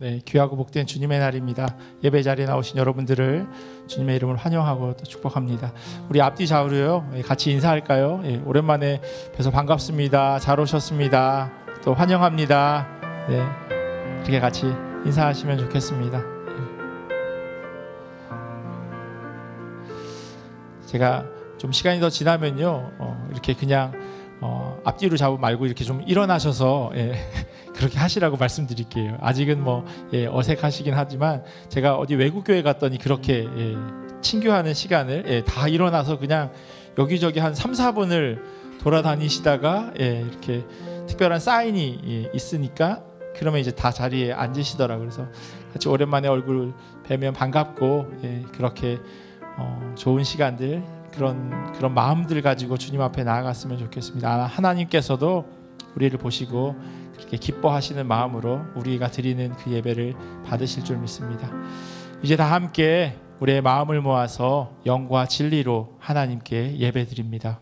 네, 귀하고 복된 주님의 날입니다. 예배 자리에 나오신 여러분들을 주님의 이름으로 환영하고 또 축복합니다. 우리 앞뒤 좌우로요 같이 인사할까요? 예, 오랜만에 뵈서 반갑습니다. 잘 오셨습니다. 또 환영합니다. 네, 이렇게 같이 인사하시면 좋겠습니다. 제가 좀 시간이 더 지나면요 이렇게 그냥 앞뒤로 잡으 말고 이렇게 좀 일어나셔서 그렇게 하시라고 말씀드릴게요. 아직은 어색하시긴 하지만 제가 어디 외국 교회 갔더니 그렇게 친교하는 시간을 다 일어나서 그냥 여기저기 한 3, 4분을 돌아다니시다가 이렇게 특별한 사인이 있으니까 그러면 이제 다 자리에 앉으시더라고요. 그래서 같이 오랜만에 얼굴 뵈면 반갑고 그렇게 좋은 시간들 그런 마음들 가지고 주님 앞에 나아갔으면 좋겠습니다. 하나님께서도 우리를 보시고 그렇게 기뻐하시는 마음으로 우리가 드리는 그 예배를 받으실 줄 믿습니다. 이제 다 함께 우리의 마음을 모아서 영과 진리로 하나님께 예배 드립니다.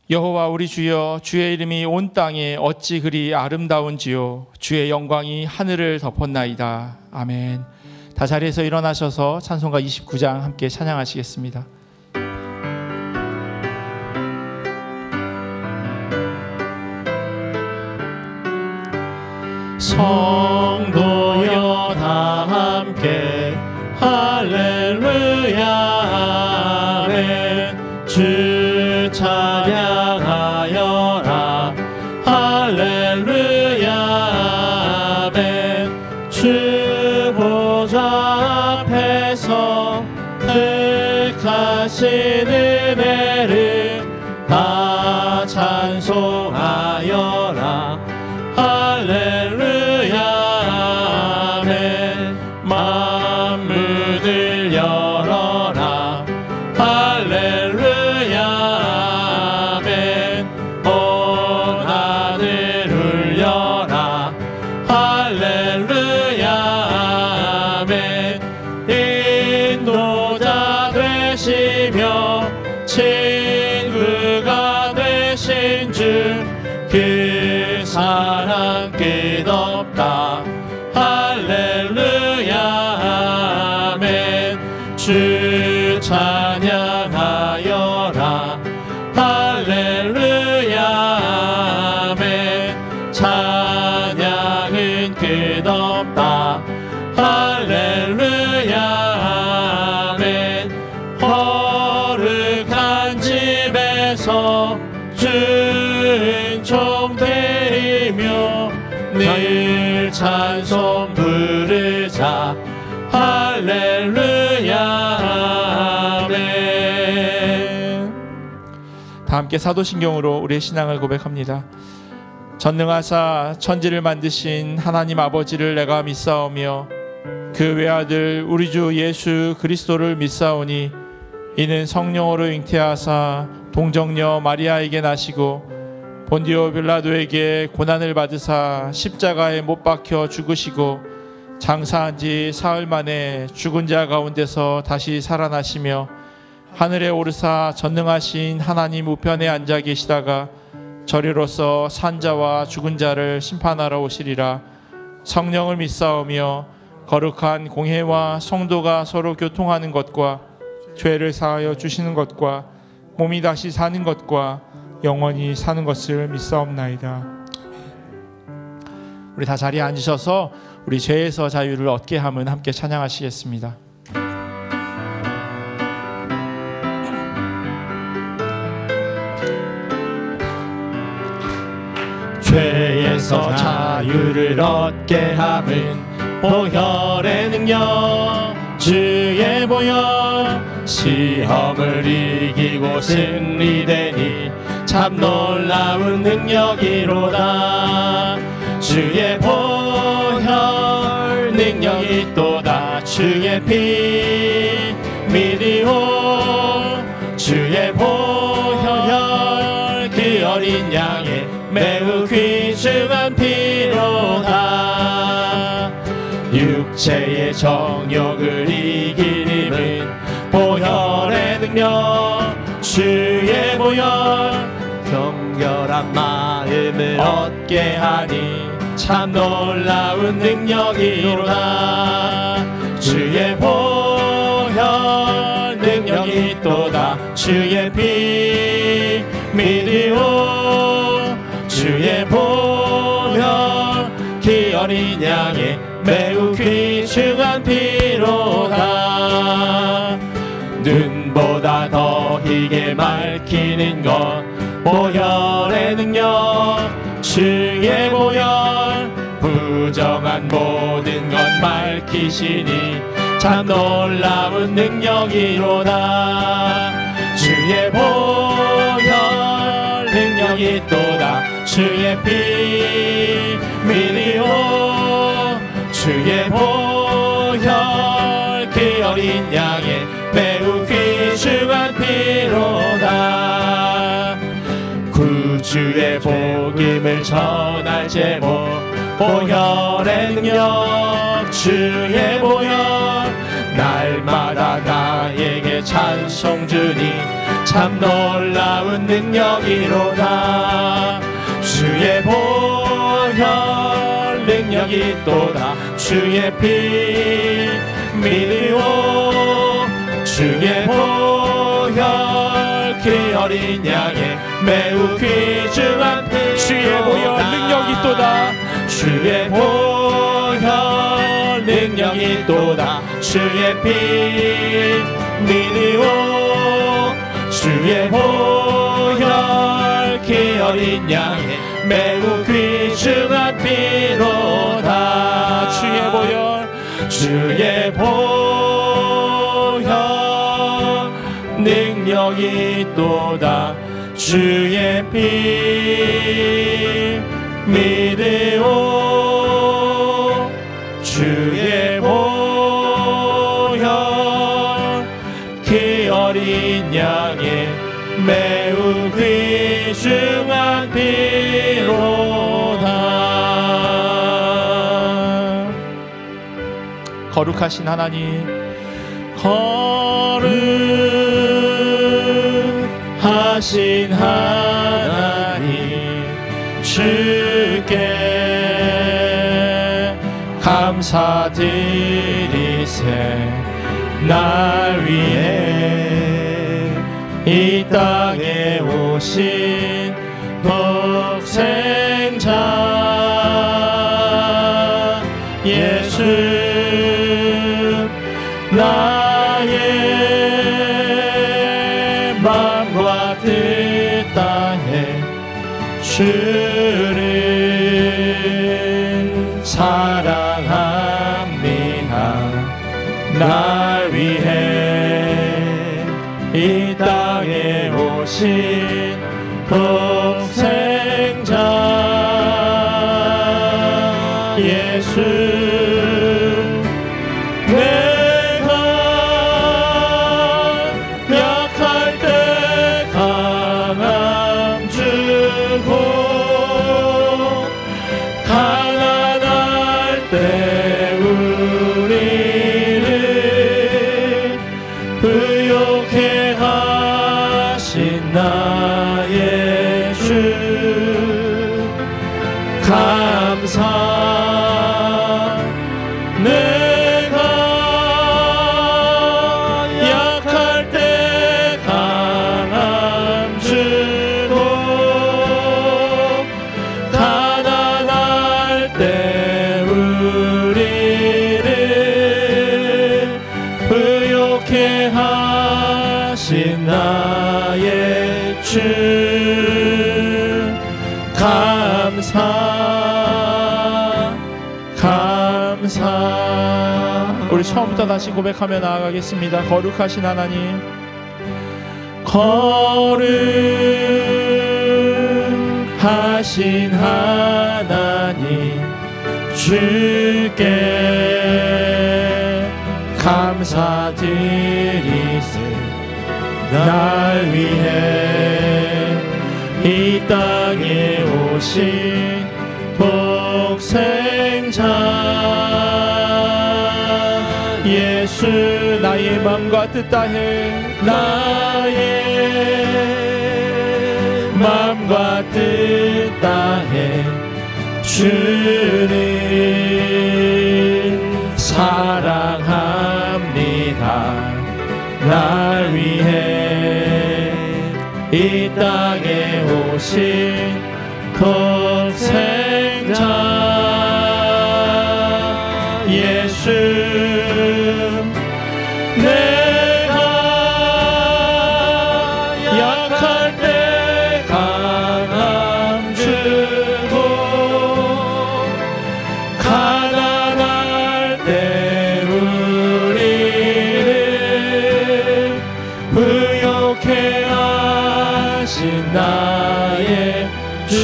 여호와 우리 주여, 주의 이름이 온 땅에 어찌 그리 아름다운지요, 주의 영광이 하늘을 덮었나이다. 아멘. 다 자리에서 일어나셔서 찬송가 29장 함께 찬양하시겠습니다. 성도여 다 함께 할렐루야 아멘. 주 찬양하여라 할렐루야 아멘. 주 보좌 앞에서 득하신 은혜를 다 찬송하여라 할렐루야 아멘. 만물들 열어라 할렐루야 아멘. 온 하늘 울려라 할렐루야 아멘. 인도자 되시며 친구가 되신 주 그 사랑 끝없다 할렐루야 아멘. 주 찬양하여라 할렐루야 아멘. 찬양은 끝없다 할렐루야 아멘. 거룩한 집에서 은총 드리며 늘 찬송 부르자 할렐루야 아멘. 다 함께 사도신경으로 우리의 신앙을 고백합니다. 전능하사 천지를 만드신 하나님 아버지를 내가 믿사오며 그 외아들 우리 주 예수 그리스도를 믿사오니 이는 성령으로 잉태하사 동정녀 마리아에게 나시고 본디오 빌라도에게 고난을 받으사 십자가에 못 박혀 죽으시고 장사한 지 사흘 만에 죽은 자 가운데서 다시 살아나시며 하늘에 오르사 전능하신 하나님 우편에 앉아 계시다가 저리로서 산자와 죽은 자를 심판하러 오시리라. 성령을 믿사오며 거룩한 공회와 성도가 서로 교통하는 것과 죄를 사하여 주시는 것과 몸이 다시 사는 것과 영원히 사는 것을 믿사옵나이다. 우리 다 자리에 앉으셔서 우리 죄에서 자유를 얻게 함은 함께 찬양하시겠습니다. 죄에서 자유를 얻게 함은 보혈의 능력 주의 보혈 시험을 이기고 승리되니 참 놀라운 능력이로다. 주의 보혈 능력이 있도다. 주의 피 믿으오 주의 보혈 그 어린 양의 매우 귀중한 피로다. 육체의 정욕을 이긴 힘은 보혈의 능력 주의 보혈 정결한 마음을 얻게 하니 참 놀라운 능력이로다. 주의 보혈 능력이 있도다. 주의 피 믿으오 주의 보혈 그 어린 양의 매우 귀중한 피로다. 눈보다 더 희게 맑히는 것 보혈의 능력 주의 보혈 부정한 모든 것 밝히시니 참 놀라운 능력이로다. 주의 보혈 능력이 있도다. 주의 피 믿으오 주의 보혈 그 어린 양의 매우 귀중한 피로다. 구주의 복음을 전할 제목 보혈의 능력 주의 보혈 날마다 나에게 찬송 주니 참 놀라운 능력이로다. 주의 보혈 능력이 있도다. 주의 피 믿으오 주의 보혈 그 어린 양의 매우 귀중한 피 주의 보혈 능력이 있도다. 주의 보혈 능력이 있도다. 주의 피 믿으오 주의 보혈 그 어린 양의 매우 귀중한 피로다. 주의 보혈 주의 보혈 능력이 있도다. 주의 피 믿으오 주의 보혈 그 어린 양의 매우 귀중한 피로다. 거룩하신 하나님 거룩하신 하나님 주께 감사드리세. 날 위해 이 땅에 오신 독생자 예수 나의 마음과 뜻 다해 주를 사랑합니다. 날 위해 이 땅에 오신 독생자 예수 내가 약할 때 강함 주고 가난할 때 우리를 부욕해 하신 나의 주 감사. 내가 약할 때 강함 주고 가난할 때 우리를 부욕해 하신 나의 주 감사. 우리 처음부터 다시 고백하며 나아가겠습니다. 거룩하신 하나님 거룩하신 하나님 주께 감사드리세. 날 위해 이 땅에 오신 독생자 예수, 나의 마음과 뜻 다해 나의 마음과 뜻 다해 주를 사랑합니다. 날 위해 이 땅에 오신 독생자 예수, 내가 약할 때 강함 주고 가난할 때 우리를 부욕해 하신 나의 주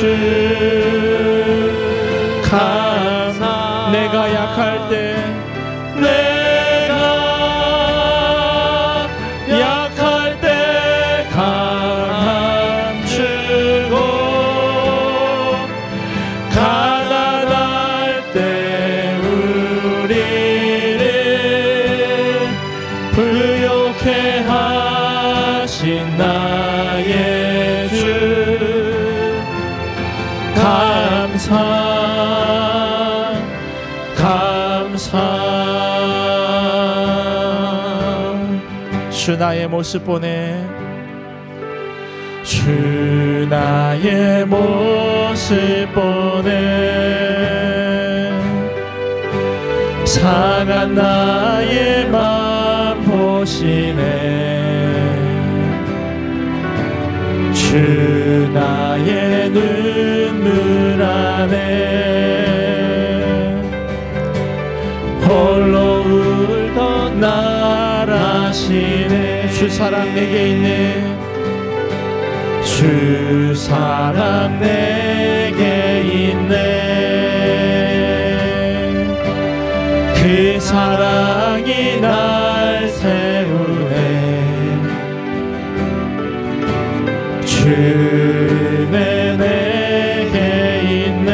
감사. 내가 약할 때 강함 주고 가난할 때 우리를 부욕해 하신 나의 주 감사. 주 나의 모습 보내. 주 나의 모습 보내. 상한 나의 맘 보시네. 주 나의 눈물 안에 홀로 울던 날 아시네. 주 사랑 내게 있네. 주 사랑 내게 있네. 그 사랑이 날 세우네. 주는 내게 있네.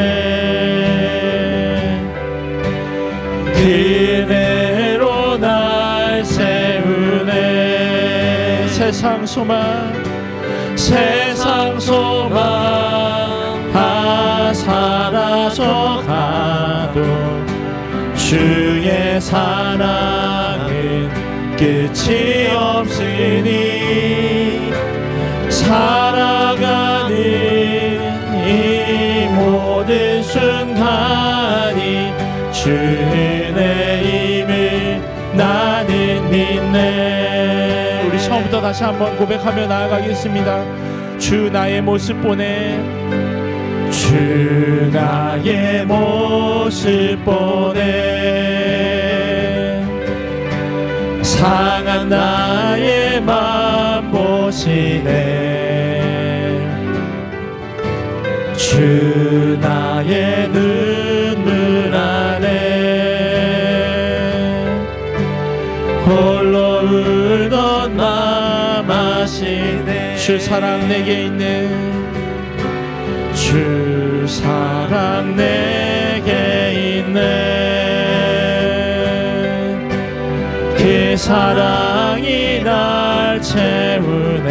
그대로 날 세우네. 세상 소망 다 사라져가도 주의 사랑은 끝이 없으니 살아가는 이 모든 순간이 주의 은혜임을 나는 믿네. 우리 처음부터 다시 한번 고백하며 나아가겠습니다. 주 나의 모습 보내. 주 나의 모습 보내. 상한 나의 맘 보시네. 주 나의 눈물 안에 홀로 울던 맘 아시네. 주 사랑 내게 있네. 주 사랑 내게 있네. 그 사랑이 날 채우네.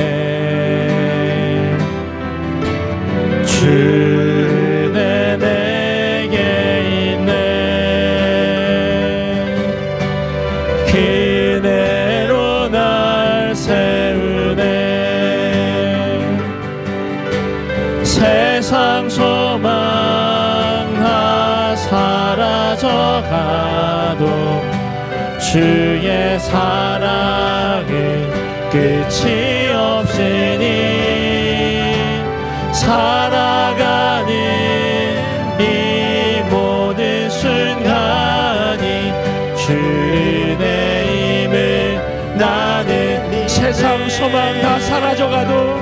주는 내게 있네. 그대로 날 세우네. 세상 소망 다 사라져가도 주의 사랑은 끝이 없으니 살아가는 이 모든 순간이 주의 은혜임을 나는 세상 소망 다 사라져가도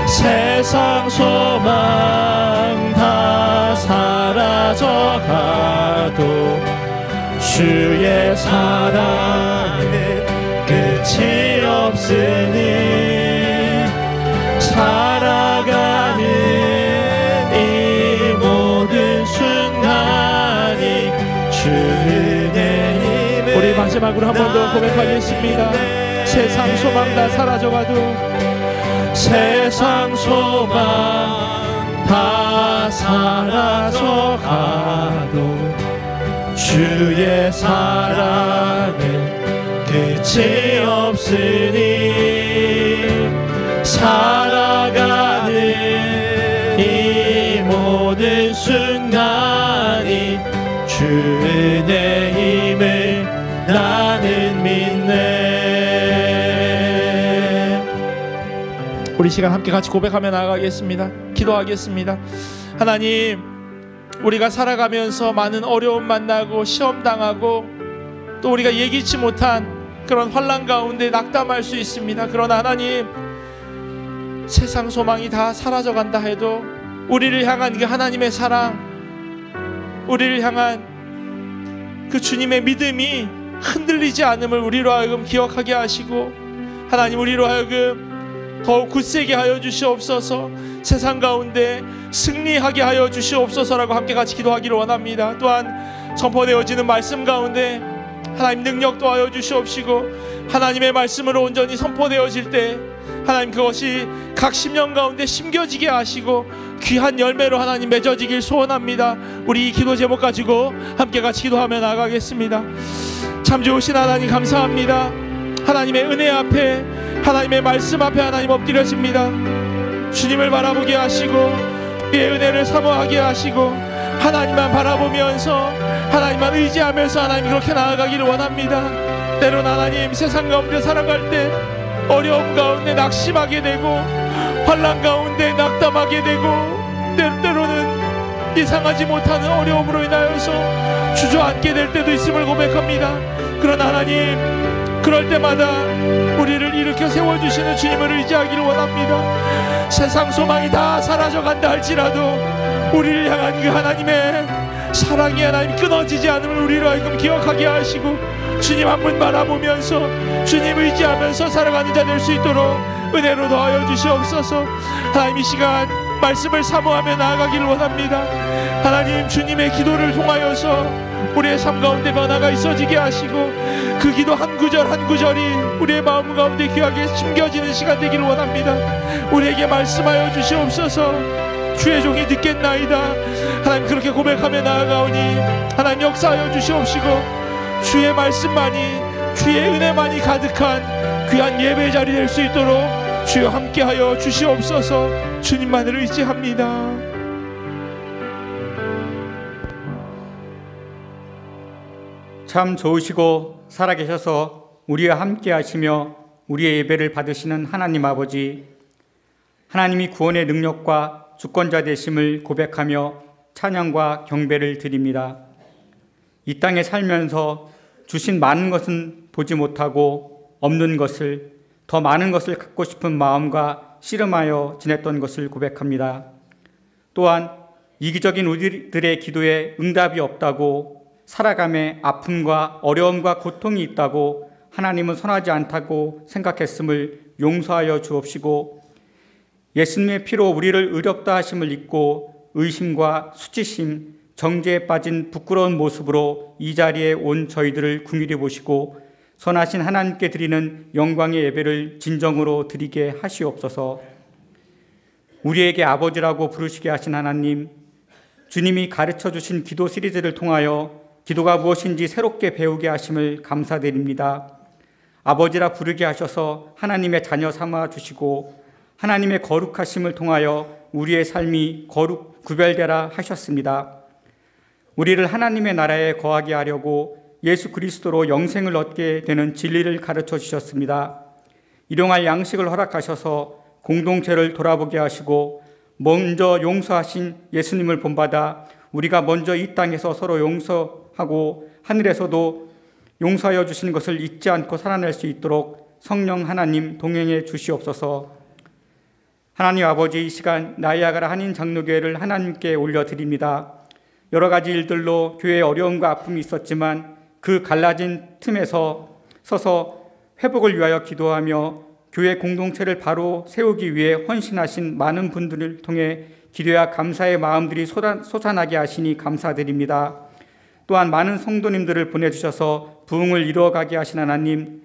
세상 소망 다 사라져가 주의 사랑은 끝이 없으니 살아가는 이 모든 순간이 주의 힘을. 우리 마지막으로 한 번 더 고백하겠습니다. 세상 소망 다 사라져가도, 세상 소망 다 사라져가도 주의 사랑은 끝이 없으니 살아가는 이 모든 순간이 주의 힘을 나는 믿네. 우리 시간 함께 같이 고백하며 나아가겠습니다. 기도하겠습니다. 하나님, 우리가 살아가면서 많은 어려움 만나고 시험 당하고 또 우리가 예기치 못한 그런 환난 가운데 낙담할 수 있습니다. 그러나 하나님, 세상 소망이 다 사라져간다 해도 우리를 향한 그 하나님의 사랑, 우리를 향한 그 주님의 믿음이 흔들리지 않음을 우리로 하여금 기억하게 하시고, 하나님, 우리로 하여금 더욱 굳세게 하여 주시옵소서. 세상 가운데 승리하게 하여 주시옵소서라고 함께 같이 기도하기를 원합니다. 또한 선포되어지는 말씀 가운데 하나님 능력도 하여 주시옵시고, 하나님의 말씀으로 온전히 선포되어질 때 하나님 그것이 각 심령 가운데 심겨지게 하시고 귀한 열매로 하나님 맺어지길 소원합니다. 우리 이 기도 제목 가지고 함께 같이 기도하며 나가겠습니다. 참 좋으신 하나님 감사합니다. 하나님의 은혜 앞에, 하나님의 말씀 앞에 하나님 엎드려집니다. 주님을 바라보게 하시고 그의 은혜를 사모하게 하시고 하나님만 바라보면서 하나님만 의지하면서 하나님 그렇게 나아가기를 원합니다. 때로는 하나님 세상 가운데 살아갈 때 어려움 가운데 낙심하게 되고 환난 가운데 낙담하게 되고 때로는 예상하지 못하는 어려움으로 인하여서 주저앉게 될 때도 있음을 고백합니다. 그러나 하나님, 그럴 때마다 우리를 일으켜 세워주시는 주님을 의지하기를 원합니다. 세상 소망이 다 사라져간다 할지라도 우리를 향한 그 하나님의 사랑이 하나님 끊어지지 않음을 우리로 하여금 기억하게 하시고 주님 한 분 바라보면서 주님 의지하면서 살아가는 자 될 수 있도록 은혜로 더하여 주시옵소서. 하나님, 이 시간 말씀을 사모하며 나아가기를 원합니다. 하나님, 주님의 기도를 통하여서 우리의 삶 가운데 변화가 있어지게 하시고 그 기도 한 구절 한 구절이 우리의 마음 가운데 귀하게 심겨지는 시간 되기를 원합니다. 우리에게 말씀하여 주시옵소서. 주의 종이 듣겠나이다. 하나님, 그렇게 고백하며 나아가오니 하나님 역사하여 주시옵시고 주의 말씀만이, 주의 은혜만이 가득한 귀한 예배 자리 될 수 있도록 주여 함께하여 주시옵소서. 주님만을 의지합니다. 참 좋으시고 살아계셔서 우리와 함께 하시며 우리의 예배를 받으시는 하나님 아버지, 하나님이 구원의 능력과 주권자 되심을 고백하며 찬양과 경배를 드립니다. 이 땅에 살면서 주신 많은 것은 보지 못하고 없는 것을, 더 많은 것을 갖고 싶은 마음과 씨름하여 지냈던 것을 고백합니다. 또한 이기적인 우리들의 기도에 응답이 없다고, 살아감에 아픔과 어려움과 고통이 있다고 하나님은 선하지 않다고 생각했음을 용서하여 주옵시고, 예수님의 피로 우리를 의롭다 하심을 잊고 의심과 수치심, 정죄에 빠진 부끄러운 모습으로 이 자리에 온 저희들을 긍휼히 보시고 선하신 하나님께 드리는 영광의 예배를 진정으로 드리게 하시옵소서. 우리에게 아버지라고 부르시게 하신 하나님, 주님이 가르쳐 주신 기도 시리즈를 통하여 기도가 무엇인지 새롭게 배우게 하심을 감사드립니다. 아버지라 부르게 하셔서 하나님의 자녀 삼아 주시고 하나님의 거룩하심을 통하여 우리의 삶이 거룩 구별되라 하셨습니다. 우리를 하나님의 나라에 거하게 하려고 예수 그리스도로 영생을 얻게 되는 진리를 가르쳐 주셨습니다. 일용할 양식을 허락하셔서 공동체를 돌아보게 하시고 먼저 용서하신 예수님을 본받아 우리가 먼저 이 땅에서 서로 용서하고 하늘에서도 용서하여 주시는 것을 잊지 않고 살아낼 수 있도록 성령 하나님 동행해 주시옵소서. 하나님 아버지, 이 시간 나이아가라 한인 장로교회를 하나님께 올려드립니다. 여러 가지 일들로 교회에 어려움과 아픔이 있었지만 그 갈라진 틈에서 서서 회복을 위하여 기도하며 교회 공동체를 바로 세우기 위해 헌신하신 많은 분들을 통해 기도와 감사의 마음들이 솟아나게 하시니 감사드립니다. 또한 많은 성도님들을 보내주셔서 부흥을 이루어가게 하신 하나님,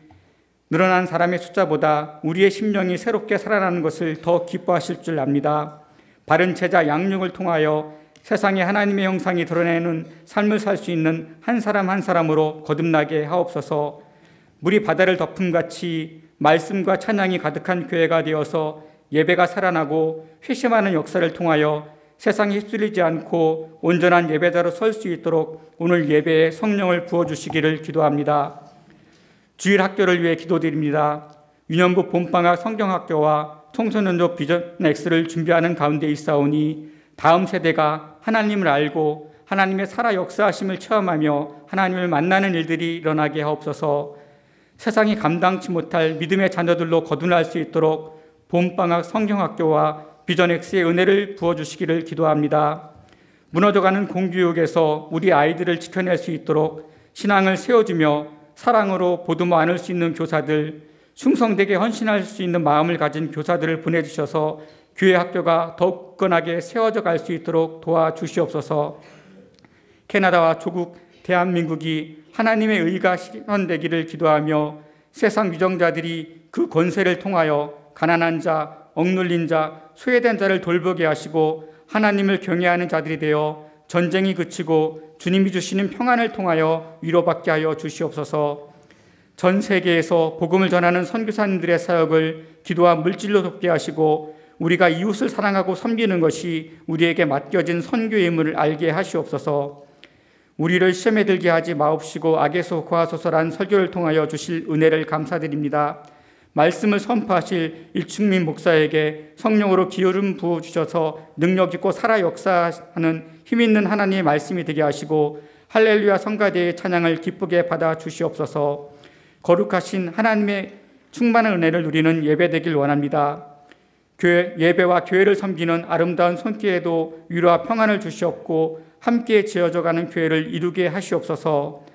늘어난 사람의 숫자보다 우리의 심령이 새롭게 살아나는 것을 더 기뻐하실 줄 압니다. 바른 제자 양육을 통하여 세상에 하나님의 형상이 드러내는 삶을 살 수 있는 한 사람 한 사람으로 거듭나게 하옵소서. 물이 바다를 덮음같이 말씀과 찬양이 가득한 교회가 되어서 예배가 살아나고 회심하는 역사를 통하여 세상에 휩쓸리지 않고 온전한 예배자로 설 수 있도록 오늘 예배에 성령을 부어주시기를 기도합니다. 주일 학교를 위해 기도드립니다. 유년부 봄방학 성경학교와 청소년조 비전 X를 준비하는 가운데 있사오니 다음 세대가 하나님을 알고 하나님의 살아 역사하심을 체험하며 하나님을 만나는 일들이 일어나게 하옵소서. 세상이 감당치 못할 믿음의 자녀들로 거듭날 수 있도록 봄방학 성경학교와 비전 X의 은혜를 부어주시기를 기도합니다. 무너져가는 공교육에서 우리 아이들을 지켜낼 수 있도록 신앙을 세워주며 사랑으로 보듬어 안을 수 있는 교사들, 충성되게 헌신할 수 있는 마음을 가진 교사들을 보내주셔서 교회 학교가 더욱 굳건하게 세워져 갈 수 있도록 도와주시옵소서. 캐나다와 조국 대한민국이 하나님의 의가 실현되기를 기도하며 세상 유정자들이 그 권세를 통하여 가난한 자, 억눌린 자, 소외된 자를 돌보게 하시고 하나님을 경외하는 자들이 되어 전쟁이 그치고 주님이 주시는 평안을 통하여 위로받게 하여 주시옵소서. 전 세계에서 복음을 전하는 선교사님들의 사역을 기도와 물질로 돕게 하시고 우리가 이웃을 사랑하고 섬기는 것이 우리에게 맡겨진 선교의 의무를 알게 하시옵소서. 우리를 시험에 들게 하지 마옵시고 악에서 구하소서란 설교를 통하여 주실 은혜를 감사드립니다. 말씀을 선포하실 일충민 목사에게 성령으로 기울음 부어주셔서 능력 있고 살아 역사하는 힘있는 하나님의 말씀이 되게 하시고 할렐루야 성가대의 찬양을 기쁘게 받아 주시옵소서. 거룩하신 하나님의 충만한 은혜를 누리는 예배되길 원합니다. 교회 예배와 교회를 섬기는 아름다운 손길에도 위로와 평안을 주시옵고 함께 지어져가는 교회를 이루게 하시옵소서.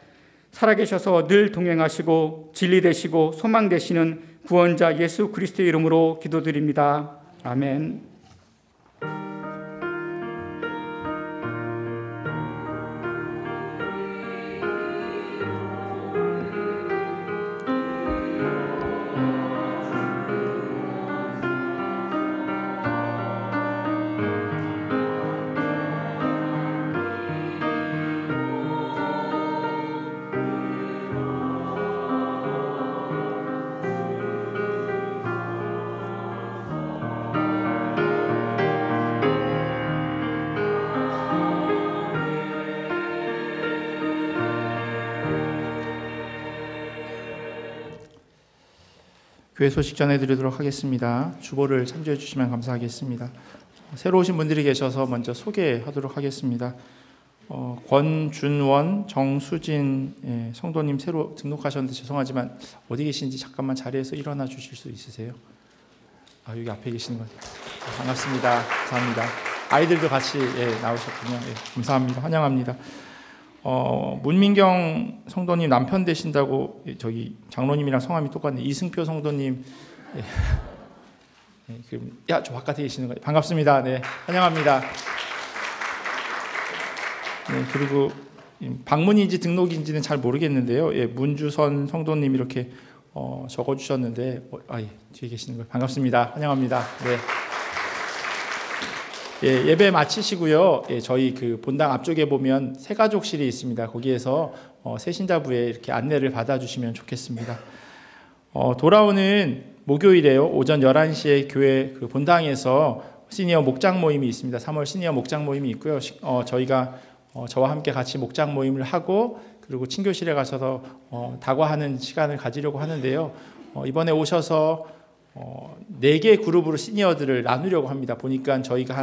살아계셔서 늘 동행하시고 진리 되시고 소망 되시는 구원자 예수 그리스도의 이름으로 기도드립니다. 아멘. 교회 소식 전해드리도록 하겠습니다. 주보를 참조해 주시면 감사하겠습니다. 새로 오신 분들이 계셔서 먼저 소개하도록 하겠습니다. 권준원, 정수진 성도님 새로 등록하셨는데 죄송하지만 어디 계신지 잠깐만 자리에서 일어나 주실 수 있으세요? 여기 앞에 계시는 것 반갑습니다. 감사합니다. 아이들도 같이 나오셨군요. 감사합니다. 환영합니다. 문민경 성도님 남편 되신다고 저기 장로님이랑 성함이 똑같네. 이승표 성도님 저 바깥에 계시는 거예요. 반갑습니다. 네, 환영합니다. 네, 그리고 방문인지 등록인지는 잘 모르겠는데요. 문주선 성도님 이렇게 적어주셨는데 뒤에 계시는 거예요. 반갑습니다. 환영합니다. 네. 예배 마치시고요. 저희 그 본당 앞쪽에 보면 새가족실이 있습니다. 거기에서 새신자부에 이렇게 안내를 받아주시면 좋겠습니다. 돌아오는 목요일에요. 오전 11시에 교회 그 본당에서 시니어 목장 모임이 있습니다. 3월 시니어 목장 모임이 있고요. 저희가 저와 함께 같이 목장 모임을 하고 그리고 친교실에 가셔서 다과하는 시간을 가지려고 하는데요. 이번에 오셔서 4개 그룹으로 시니어들을 나누려고 합니다. 보니까 저희가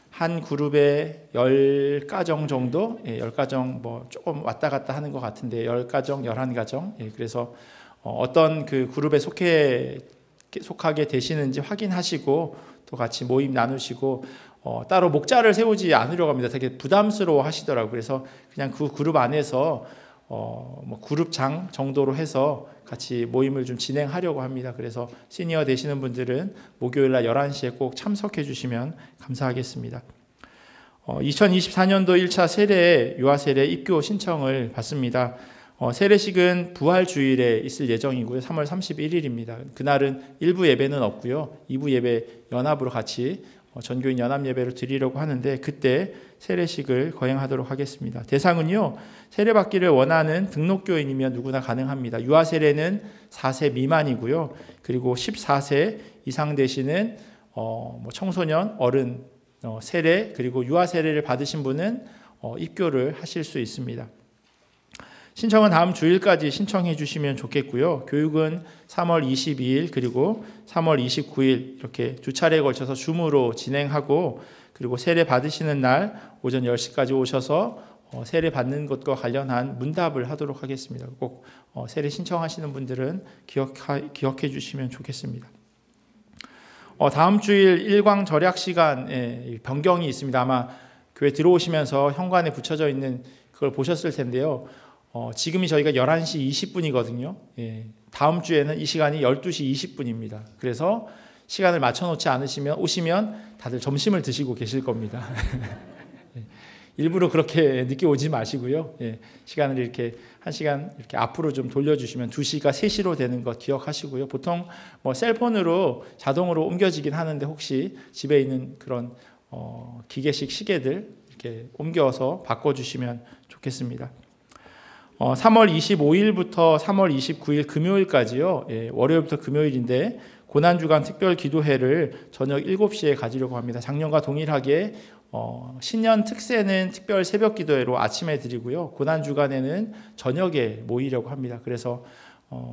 한 그룹에 10가정 정도, 10가정 뭐 조금 왔다 갔다 하는 것 같은데 10가정, 11가정. 그래서 어떤 그 그룹에 속하게 되시는지 확인하시고 또 같이 모임 나누시고 따로 목자를 세우지 않으려고 합니다. 되게 부담스러워 하시더라고요. 그래서 그냥 그 그룹 안에서 뭐 그룹장 정도로 해서 같이 모임을 좀 진행하려고 합니다. 그래서 시니어 되시는 분들은 목요일 날 11시에 꼭 참석해 주시면 감사하겠습니다. 2024년도 1차 세례 유아세례 입교 신청을 받습니다. 세례식은 부활주일에 있을 예정이고요. 3월 31일입니다. 그날은 1부 예배는 없고요. 2부 예배 연합으로 같이 전교인 연합 예배를 드리려고 하는데 그때 세례식을 거행하도록 하겠습니다. 대상은요, 세례받기를 원하는 등록교인이면 누구나 가능합니다. 유아세례는 4세 미만이고요. 그리고 14세 이상 되시는 청소년, 어른 세례, 그리고 유아세례를 받으신 분은 입교를 하실 수 있습니다. 신청은 다음 주일까지 신청해 주시면 좋겠고요. 교육은 3월 22일 그리고 3월 29일 이렇게 두 차례에 걸쳐서 줌으로 진행하고, 그리고 세례 받으시는 날 오전 10시까지 오셔서 세례 받는 것과 관련한 문답을 하도록 하겠습니다. 꼭 세례 신청하시는 분들은 기억해 주시면 좋겠습니다. 다음 주일 일광 절약 시간에 변경이 있습니다. 아마 교회 들어오시면서 현관에 붙여져 있는 그걸 보셨을 텐데요. 지금이 저희가 11시 20분이거든요. 다음 주에는 이 시간이 12시 20분입니다. 그래서 시간을 맞춰놓지 않으시면 오시면 다들 점심을 드시고 계실 겁니다. 일부러 그렇게 늦게 오지 마시고요. 시간을 이렇게 1시간 이렇게 앞으로 좀 돌려주시면 2시가 3시로 되는 것 기억하시고요. 보통 뭐 셀폰으로 자동으로 옮겨지긴 하는데 혹시 집에 있는 그런 기계식 시계들 이렇게 옮겨서 바꿔주시면 좋겠습니다. 3월 25일부터 3월 29일 금요일까지요. 월요일부터 금요일인데 고난주간 특별 기도회를 저녁 7시에 가지려고 합니다. 작년과 동일하게 신년 특세는 특별 새벽 기도회로 아침에 드리고요. 고난주간에는 저녁에 모이려고 합니다. 그래서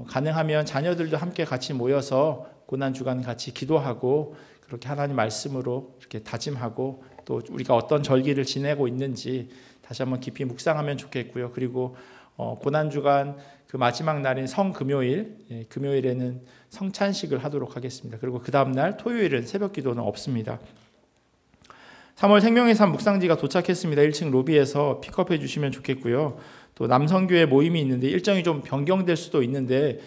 가능하면 자녀들도 함께 같이 모여서 고난주간 같이 기도하고 그렇게 하나님 말씀으로 이렇게 다짐하고 또 우리가 어떤 절기를 지내고 있는지 다시 한번 깊이 묵상하면 좋겠고요. 그리고 고난주간 그 마지막 날인 성금요일, 금요일에는 성찬식을 하도록 하겠습니다. 그리고 그 다음날 토요일은 새벽 기도는 없습니다. 3월 생명의 삶 묵상지가 도착했습니다. 1층 로비에서 픽업해 주시면 좋겠고요. 또 남성교회 모임이 있는데 일정이 좀 변경될 수도 있는데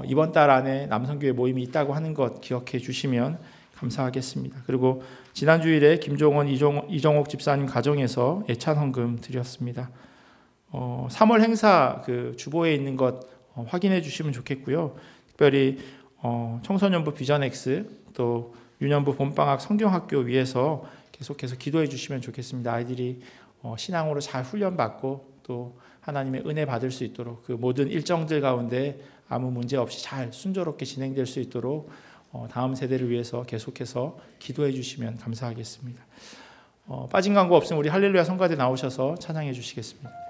이번 달 안에 남성교회 모임이 있다고 하는 것 기억해 주시면 감사하겠습니다. 그리고 지난 주일에 김종원, 이정옥 집사님 가정에서 애찬 헌금 드렸습니다. 3월 행사 그 주보에 있는 것 확인해 주시면 좋겠고요. 특별히 청소년부 비전X 또 유년부 봄방학 성경학교 위해서 계속해서 기도해 주시면 좋겠습니다. 아이들이 신앙으로 잘 훈련받고 또 하나님의 은혜 받을 수 있도록 그 모든 일정들 가운데 아무 문제 없이 잘 순조롭게 진행될 수 있도록 다음 세대를 위해서 계속해서 기도해 주시면 감사하겠습니다. 빠진 광고 없으면 우리 할렐루야 성가대 나오셔서 찬양해 주시겠습니다.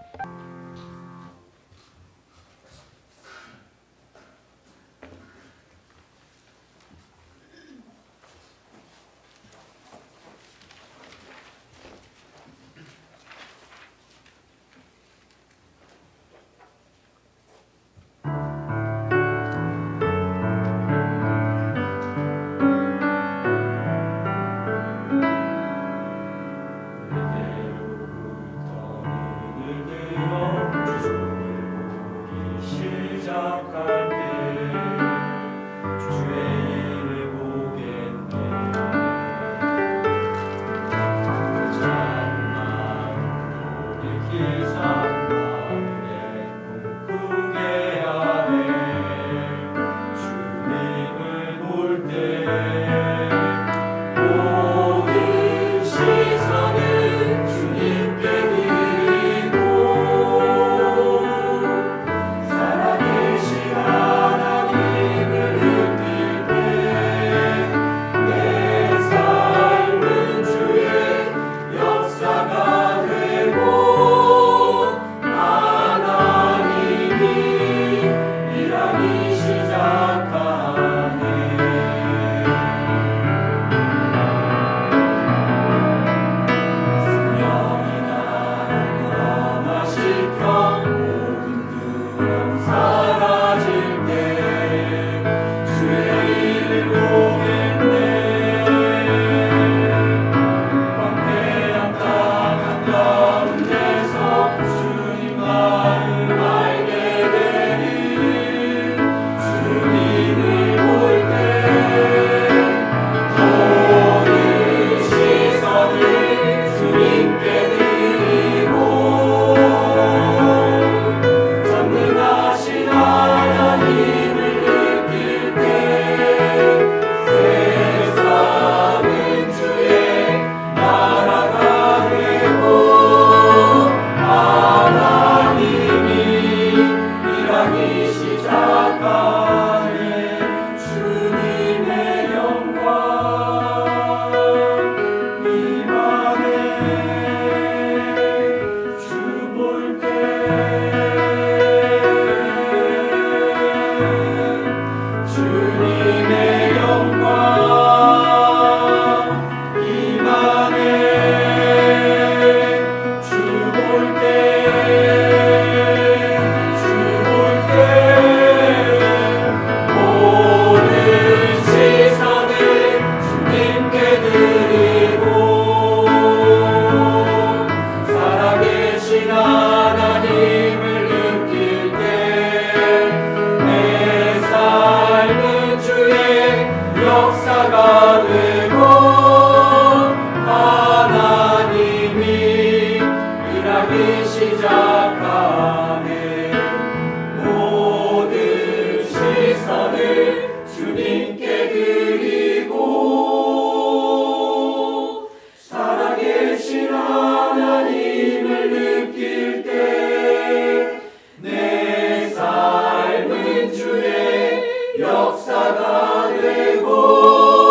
계신 하나님을 느낄 때 내 삶은 주의 역사가 되고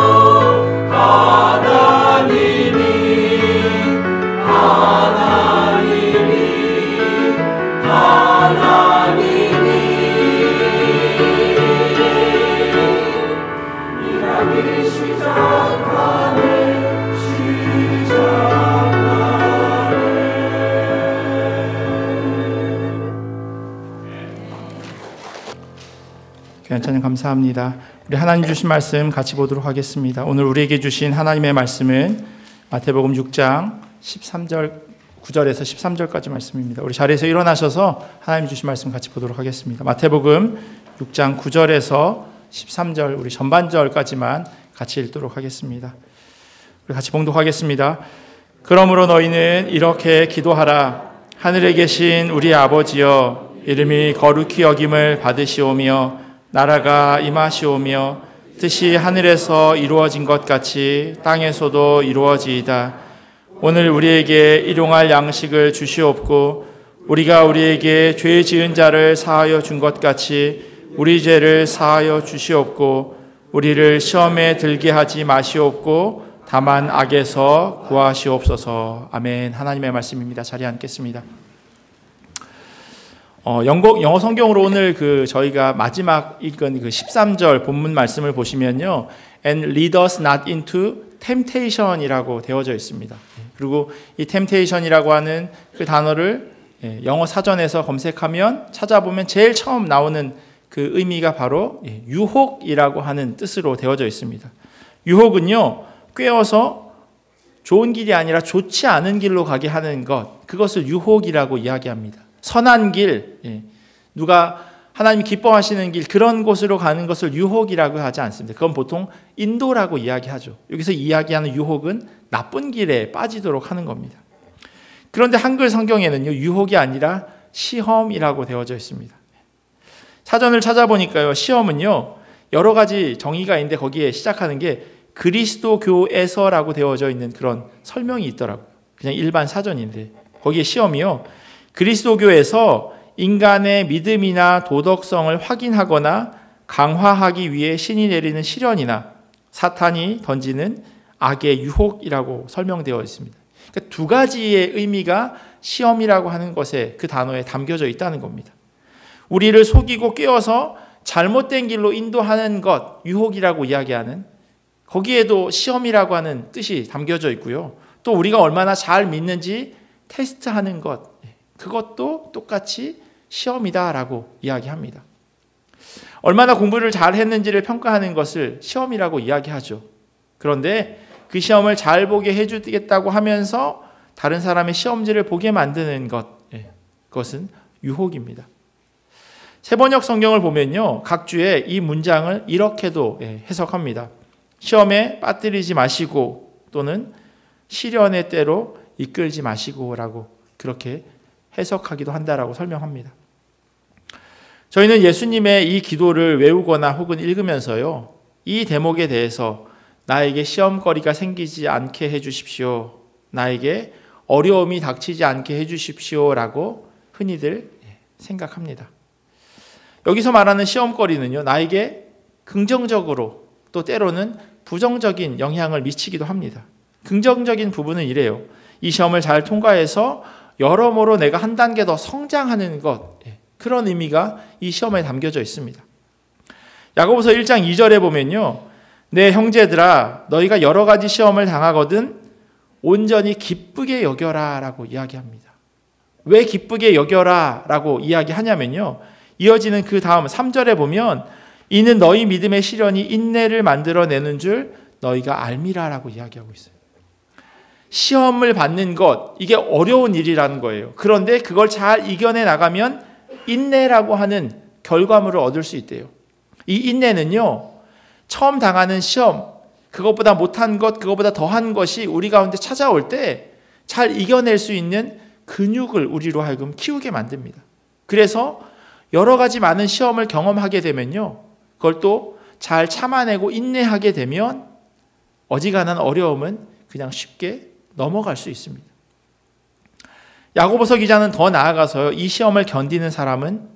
하나님이 일하기 시작하네. 괜찮은 감사합니다. 우리 하나님 주신 말씀 같이 보도록 하겠습니다. 오늘 우리에게 주신 하나님의 말씀은 마태복음 6장 13절 9절에서 13절까지 말씀입니다. 우리 자리에서 일어나셔서 하나님 주신 말씀 같이 보도록 하겠습니다. 마태복음 6장 9절에서 13절 우리 전반절까지만 같이 읽도록 하겠습니다. 우리 같이 봉독하겠습니다. 그러므로 너희는 이렇게 기도하라. 하늘에 계신 우리 아버지여, 이름이 거룩히 여김을 받으시오며 나라가 임하시오며 뜻이 하늘에서 이루어진 것 같이 땅에서도 이루어지이다. 오늘 우리에게 일용할 양식을 주시옵고 우리가 우리에게 죄 지은 자를 사하여 준 것 같이 우리 죄를 사하여 주시옵고 우리를 시험에 들게 하지 마시옵고 다만 악에서 구하시옵소서. 아멘. 하나님의 말씀입니다. 자리에 앉겠습니다. 영어 성경으로 오늘 저희가 마지막 읽은 13절 본문 말씀을 보시면요, and lead us not into temptation이라고 되어져 있습니다. 그리고 이 temptation이라고 하는 그 단어를 영어 사전에서 검색하면 찾아보면 제일 처음 나오는 그 의미가 바로 유혹이라고 하는 뜻으로 되어져 있습니다. 유혹은요, 꿰어서 좋은 길이 아니라 좋지 않은 길로 가게 하는 것, 그것을 유혹이라고 이야기합니다. 선한 길, 누가 하나님이 기뻐하시는 길, 그런 곳으로 가는 것을 유혹이라고 하지 않습니다. 그건 보통 인도라고 이야기하죠. 여기서 이야기하는 유혹은 나쁜 길에 빠지도록 하는 겁니다. 그런데 한글 성경에는요, 유혹이 아니라 시험이라고 되어져 있습니다. 사전을 찾아보니까요, 시험은요 여러 가지 정의가 있는데 거기에 시작하는 게 그리스도교에서라고 되어져 있는 그런 설명이 있더라고요. 그냥 일반 사전인데 거기에 시험이요, 그리스도교에서 인간의 믿음이나 도덕성을 확인하거나 강화하기 위해 신이 내리는 시련이나 사탄이 던지는 악의 유혹이라고 설명되어 있습니다. 그러니까 두 가지의 의미가 시험이라고 하는 것에, 그 단어에 담겨져 있다는 겁니다. 우리를 속이고 꿰어서 잘못된 길로 인도하는 것, 유혹이라고 이야기하는, 거기에도 시험이라고 하는 뜻이 담겨져 있고요. 또 우리가 얼마나 잘 믿는지 테스트하는 것, 그것도 똑같이 시험이다라고 이야기합니다. 얼마나 공부를 잘 했는지를 평가하는 것을 시험이라고 이야기하죠. 그런데 그 시험을 잘 보게 해주겠다고 하면서 다른 사람의 시험지를 보게 만드는 것, 그것은 유혹입니다. 세번역 성경을 보면요, 각 주에 이 문장을 이렇게도 해석합니다. 시험에 빠뜨리지 마시고 또는 시련의 때로 이끌지 마시고라고 그렇게 해석하기도 한다라고 설명합니다. 저희는 예수님의 이 기도를 외우거나 혹은 읽으면서요, 이 대목에 대해서 나에게 시험거리가 생기지 않게 해주십시오, 나에게 어려움이 닥치지 않게 해주십시오라고 흔히들 생각합니다. 여기서 말하는 시험거리는요, 나에게 긍정적으로 또 때로는 부정적인 영향을 미치기도 합니다. 긍정적인 부분은 이래요. 이 시험을 잘 통과해서 여러모로 내가 한 단계 더 성장하는 것, 그런 의미가 이 시험에 담겨져 있습니다. 야고보서 1장 2절에 보면요, 내 형제들아 너희가 여러 가지 시험을 당하거든 온전히 기쁘게 여겨라 라고 이야기합니다. 왜 기쁘게 여겨라 라고 이야기하냐면요, 이어지는 그 다음 3절에 보면 이는 너희 믿음의 시련이 인내를 만들어내는 줄 너희가 알미라 라고 이야기하고 있어요. 시험을 받는 것, 이게 어려운 일이라는 거예요. 그런데 그걸 잘 이겨내 나가면 인내라고 하는 결과물을 얻을 수 있대요. 이 인내는요, 처음 당하는 시험, 그것보다 못한 것, 그것보다 더한 것이 우리 가운데 찾아올 때 잘 이겨낼 수 있는 근육을 우리로 하여금 키우게 만듭니다. 그래서 여러 가지 많은 시험을 경험하게 되면요, 그걸 또 잘 참아내고 인내하게 되면 어지간한 어려움은 그냥 쉽게 넘어갈 수 있습니다. 야고보서 기자는 더 나아가서 이 시험을 견디는 사람은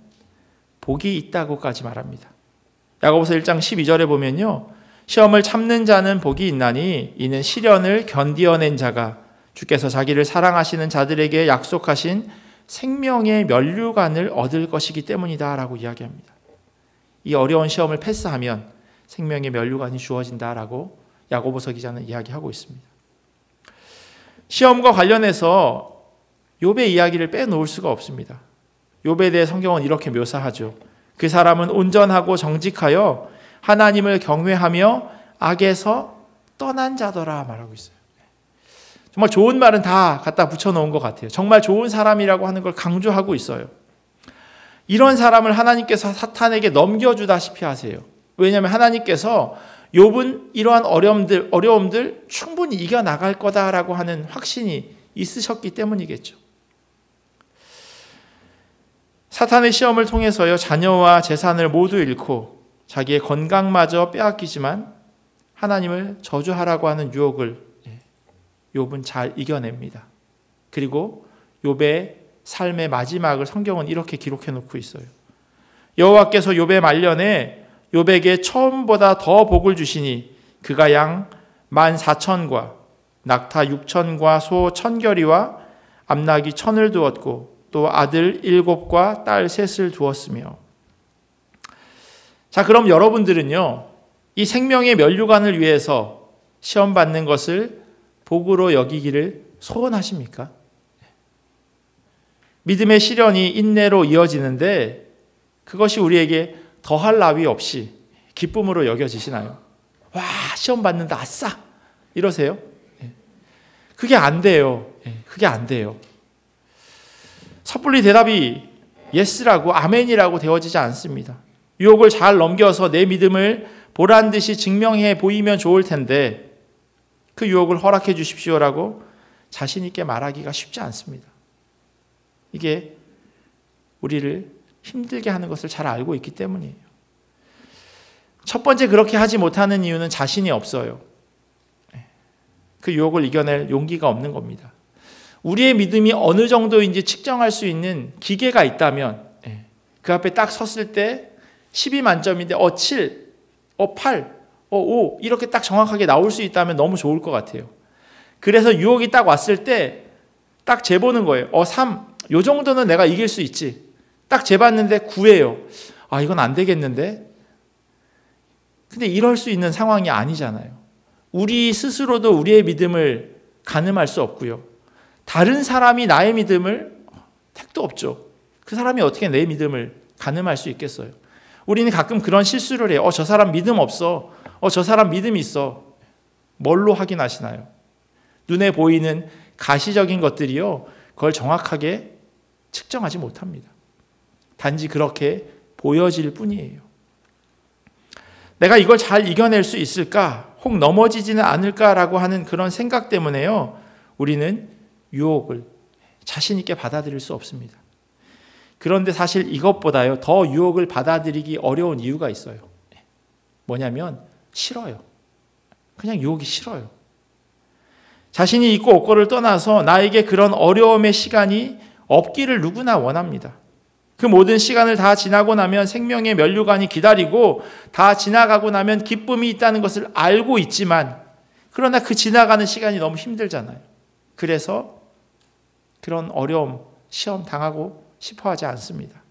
복이 있다고까지 말합니다. 야고보서 1장 12절에 보면요, 시험을 참는 자는 복이 있나니 이는 시련을 견디어낸 자가 주께서 자기를 사랑하시는 자들에게 약속하신 생명의 면류관을 얻을 것이기 때문이다 라고 이야기합니다. 이 어려운 시험을 패스하면 생명의 면류관이 주어진다라고 야고보서 기자는 이야기하고 있습니다. 시험과 관련해서 욥의 이야기를 빼놓을 수가 없습니다. 욥에 대해 성경은 이렇게 묘사하죠. 그 사람은 온전하고 정직하여 하나님을 경외하며 악에서 떠난 자더라 말하고 있어요. 정말 좋은 말은 다 갖다 붙여놓은 것 같아요. 정말 좋은 사람이라고 하는 걸 강조하고 있어요. 이런 사람을 하나님께서 사탄에게 넘겨주다시피 하세요. 왜냐하면 하나님께서 욥은 이러한 어려움들 충분히 이겨나갈 거다라고 하는 확신이 있으셨기 때문이겠죠. 사탄의 시험을 통해서요, 자녀와 재산을 모두 잃고 자기의 건강마저 빼앗기지만 하나님을 저주하라고 하는 유혹을 욥은 잘 이겨냅니다. 그리고 욥의 삶의 마지막을 성경은 이렇게 기록해 놓고 있어요. 여호와께서 욥의 말년에 욥에게 처음보다 더 복을 주시니 그가 양 14,000과 낙타 6,000과 소 1,000결이와 암낙이 1,000을 두었고 또 아들 7과 딸 3을 두었으며. 자, 그럼 여러분들은요, 이 생명의 면류관을 위해서 시험 받는 것을 복으로 여기기를 소원하십니까? 믿음의 시련이 인내로 이어지는데 그것이 우리에게 더할 나위 없이 기쁨으로 여겨지시나요? 와, 시험 받는다, 아싸! 이러세요? 그게 안 돼요. 그게 안 돼요. 섣불리 대답이 예스라고 아멘이라고 되어지지 않습니다. 유혹을 잘 넘겨서 내 믿음을 보란듯이 증명해 보이면 좋을 텐데 그 유혹을 허락해 주십시오라고 자신 있게 말하기가 쉽지 않습니다. 이게 우리를 힘들게 하는 것을 잘 알고 있기 때문이에요. 첫 번째, 그렇게 하지 못하는 이유는 자신이 없어요. 그 유혹을 이겨낼 용기가 없는 겁니다. 우리의 믿음이 어느 정도인지 측정할 수 있는 기계가 있다면 그 앞에 딱 섰을 때 10이 만점인데 7, 8, 5 이렇게 딱 정확하게 나올 수 있다면 너무 좋을 것 같아요. 그래서 유혹이 딱 왔을 때 딱 재보는 거예요. 3, 요 정도는 내가 이길 수 있지. 딱 재봤는데 9예요. 아, 이건 안 되겠는데? 근데 이럴 수 있는 상황이 아니잖아요. 우리 스스로도 우리의 믿음을 가늠할 수 없고요. 다른 사람이 나의 믿음을 택도 없죠. 그 사람이 어떻게 내 믿음을 가늠할 수 있겠어요? 우리는 가끔 그런 실수를 해요. 저 사람 믿음 없어. 저 사람 믿음 있어. 뭘로 확인하시나요? 눈에 보이는 가시적인 것들이요, 그걸 정확하게 측정하지 못합니다. 단지 그렇게 보여질 뿐이에요. 내가 이걸 잘 이겨낼 수 있을까? 혹 넘어지지는 않을까라고 하는 그런 생각 때문에요, 우리는 유혹을 자신 있게 받아들일 수 없습니다. 그런데 사실 이것보다요, 더 유혹을 받아들이기 어려운 이유가 있어요. 뭐냐면 싫어요. 그냥 유혹이 싫어요. 자신이 있고 없고를 떠나서 나에게 그런 어려움의 시간이 없기를 누구나 원합니다. 그 모든 시간을 다 지나고 나면 생명의 면류관이 기다리고 다 지나가고 나면 기쁨이 있다는 것을 알고 있지만, 그러나 그 지나가는 시간이 너무 힘들잖아요. 그래서 그런 어려움, 시험 당하고 싶어 하지 않습니다.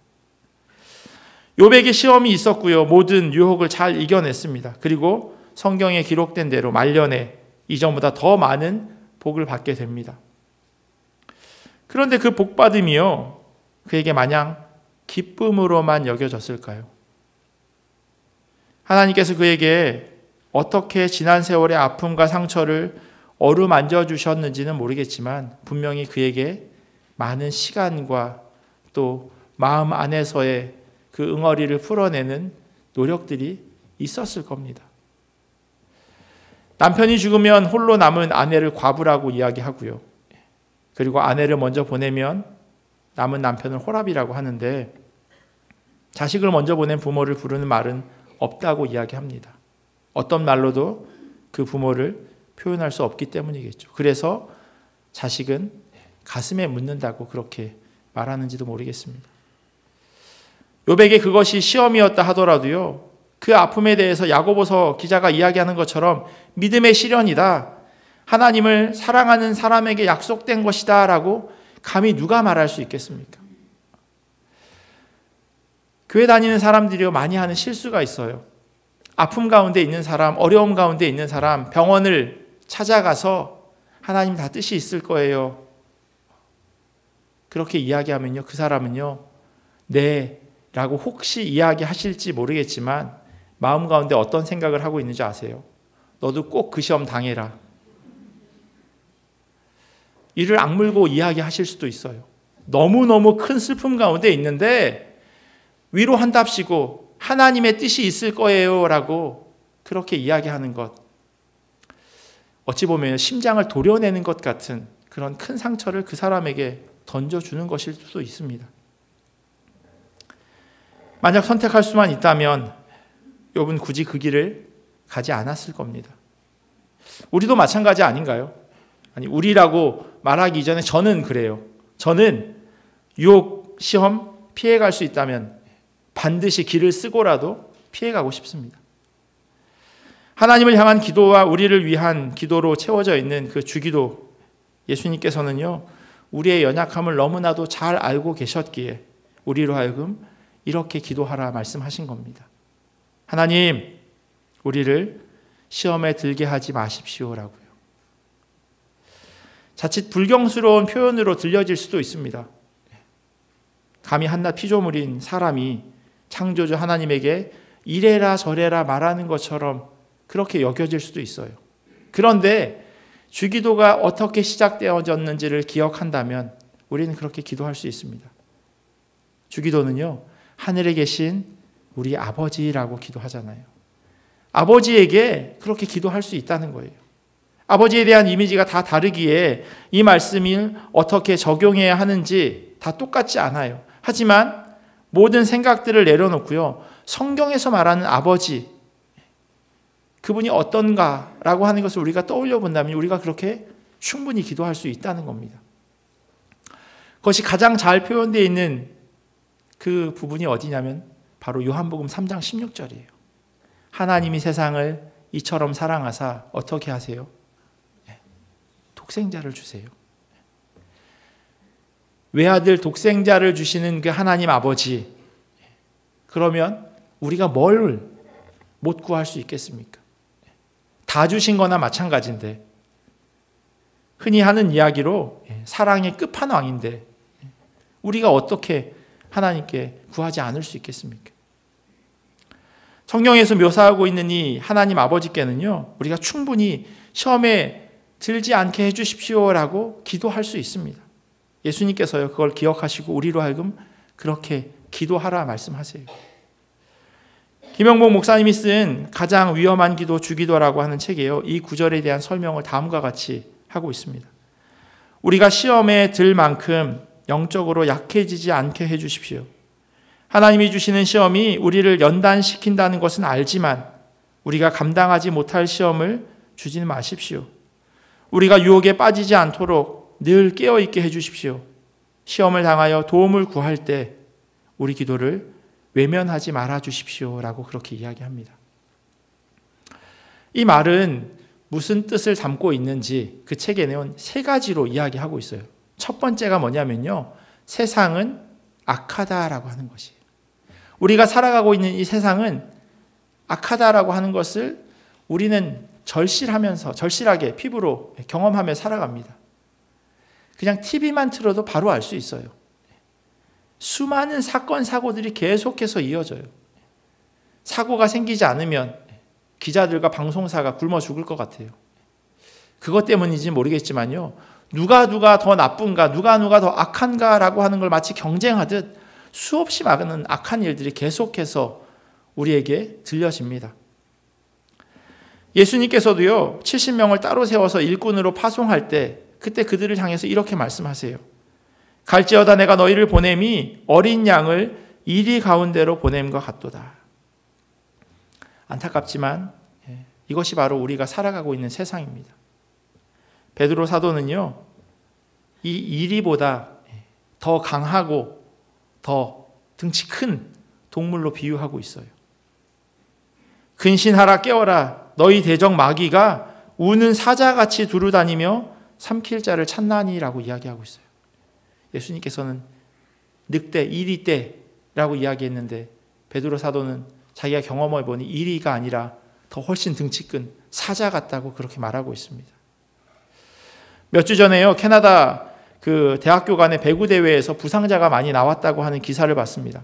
욥에게 시험이 있었고요, 모든 유혹을 잘 이겨냈습니다. 그리고 성경에 기록된 대로 말년에 이전보다 더 많은 복을 받게 됩니다. 그런데 그 복받음이요, 그에게 마냥 기쁨으로만 여겨졌을까요? 하나님께서 그에게 어떻게 지난 세월의 아픔과 상처를 어루만져 주셨는지는 모르겠지만 분명히 그에게 많은 시간과 또 마음 안에서의 그 응어리를 풀어내는 노력들이 있었을 겁니다. 남편이 죽으면 홀로 남은 아내를 과부라고 이야기하고요. 그리고 아내를 먼저 보내면 남은 남편을 호랍이라고 하는데, 자식을 먼저 보낸 부모를 부르는 말은 없다고 이야기합니다. 어떤 말로도 그 부모를 표현할 수 없기 때문이겠죠. 그래서 자식은 가슴에 묻는다고 그렇게 말하는지도 모르겠습니다. 욥에게 그것이 시험이었다 하더라도요, 그 아픔에 대해서 야고보서 기자가 이야기하는 것처럼 믿음의 시련이다, 하나님을 사랑하는 사람에게 약속된 것이다 라고 감히 누가 말할 수 있겠습니까? 교회 다니는 사람들이요, 많이 하는 실수가 있어요. 아픔 가운데 있는 사람, 어려움 가운데 있는 사람, 병원을 찾아가서 하나님 다 뜻이 있을 거예요, 그렇게 이야기하면요, 그 사람은요, 네 라고 혹시 이야기하실지 모르겠지만 마음 가운데 어떤 생각을 하고 있는지 아세요? 너도 꼭 그 시험 당해라, 이를 악물고 이야기하실 수도 있어요. 너무너무 큰 슬픔 가운데 있는데 위로한답시고 하나님의 뜻이 있을 거예요 라고 그렇게 이야기하는 것, 어찌 보면 심장을 도려내는 것 같은 그런 큰 상처를 그 사람에게 던져주는 것일 수도 있습니다. 만약 선택할 수만 있다면 욥은 굳이 그 길을 가지 않았을 겁니다. 우리도 마찬가지 아닌가요? 아니, 우리라고 말하기 이전에 저는 그래요. 저는 유혹, 시험 피해갈 수 있다면 반드시 길을 쓰고라도 피해가고 싶습니다. 하나님을 향한 기도와 우리를 위한 기도로 채워져 있는 그 주기도, 예수님께서는요, 우리의 연약함을 너무나도 잘 알고 계셨기에 우리로 하여금 이렇게 기도하라 말씀하신 겁니다. 하나님, 우리를 시험에 들게 하지 마십시오라고요. 자칫 불경스러운 표현으로 들려질 수도 있습니다. 감히 한낱 피조물인 사람이 창조주 하나님에게 이래라 저래라 말하는 것처럼 그렇게 여겨질 수도 있어요. 그런데 주기도가 어떻게 시작되어졌는지를 기억한다면 우리는 그렇게 기도할 수 있습니다. 주기도는요, 하늘에 계신 우리 아버지라고 기도하잖아요. 아버지에게 그렇게 기도할 수 있다는 거예요. 아버지에 대한 이미지가 다 다르기에 이 말씀을 어떻게 적용해야 하는지 다 똑같지 않아요. 하지만 모든 생각들을 내려놓고요, 성경에서 말하는 아버지, 그분이 어떤가라고 하는 것을 우리가 떠올려 본다면 우리가 그렇게 충분히 기도할 수 있다는 겁니다. 그것이 가장 잘 표현되어 있는 그 부분이 어디냐면 바로 요한복음 3장 16절이에요. 하나님이 세상을 이처럼 사랑하사 어떻게 하세요? 독생자를 주세요. 외아들 독생자를 주시는 그 하나님 아버지, 그러면 우리가 뭘 못 구할 수 있겠습니까? 다 주신 거나 마찬가지인데, 흔히 하는 이야기로 사랑의 끝판왕인데 우리가 어떻게 하나님께 구하지 않을 수 있겠습니까? 성경에서 묘사하고 있는 이 하나님 아버지께는요, 우리가 충분히 시험에 들지 않게 해주십시오라고 기도할 수 있습니다. 예수님께서요, 그걸 기억하시고 우리로 하여금 그렇게 기도하라 말씀하세요. 김영복 목사님이 쓴 가장 위험한 기도 주기도라고 하는 책이에요. 이 구절에 대한 설명을 다음과 같이 하고 있습니다. 우리가 시험에 들 만큼 영적으로 약해지지 않게 해주십시오. 하나님이 주시는 시험이 우리를 연단시킨다는 것은 알지만 우리가 감당하지 못할 시험을 주지는 마십시오. 우리가 유혹에 빠지지 않도록 늘 깨어있게 해주십시오. 시험을 당하여 도움을 구할 때 우리 기도를 외면하지 말아주십시오 라고 그렇게 이야기합니다. 이 말은 무슨 뜻을 담고 있는지 그 책에는 세 가지로 이야기하고 있어요. 첫 번째가 뭐냐면요, 세상은 악하다라고 하는 것이에요. 우리가 살아가고 있는 이 세상은 악하다라고 하는 것을 우리는 절실하게 피부로 경험하며 살아갑니다. 그냥 TV만 틀어도 바로 알 수 있어요. 수많은 사건, 사고들이 계속해서 이어져요. 사고가 생기지 않으면 기자들과 방송사가 굶어 죽을 것 같아요. 그것 때문인지 모르겠지만요, 누가 더 나쁜가, 누가 더 악한가라고 하는 걸 마치 경쟁하듯 수없이 많은 악한 일들이 계속해서 우리에게 들려집니다. 예수님께서도요, 70명을 따로 세워서 일꾼으로 파송할 때 그때 그들을 향해서 이렇게 말씀하세요. 갈지어다 내가 너희를 보냄이 어린 양을 이리 가운데로 보냄과 같도다. 안타깝지만 이것이 바로 우리가 살아가고 있는 세상입니다. 베드로 사도는요, 이 이리보다 더 강하고 더 등치 큰 동물로 비유하고 있어요. 근신하라 깨어라 너희 대적 마귀가 우는 사자같이 두루다니며 삼킬 자를 찾나니라고 이야기하고 있어요. 예수님께서는 늑대, 이리떼라고 이야기했는데 베드로 사도는 자기가 경험해 보니 이리가 아니라 더 훨씬 등치 큰 사자 같다고 그렇게 말하고 있습니다. 몇 주 전에요, 캐나다 그 대학교 간의 배구 대회에서 부상자가 많이 나왔다고 하는 기사를 봤습니다.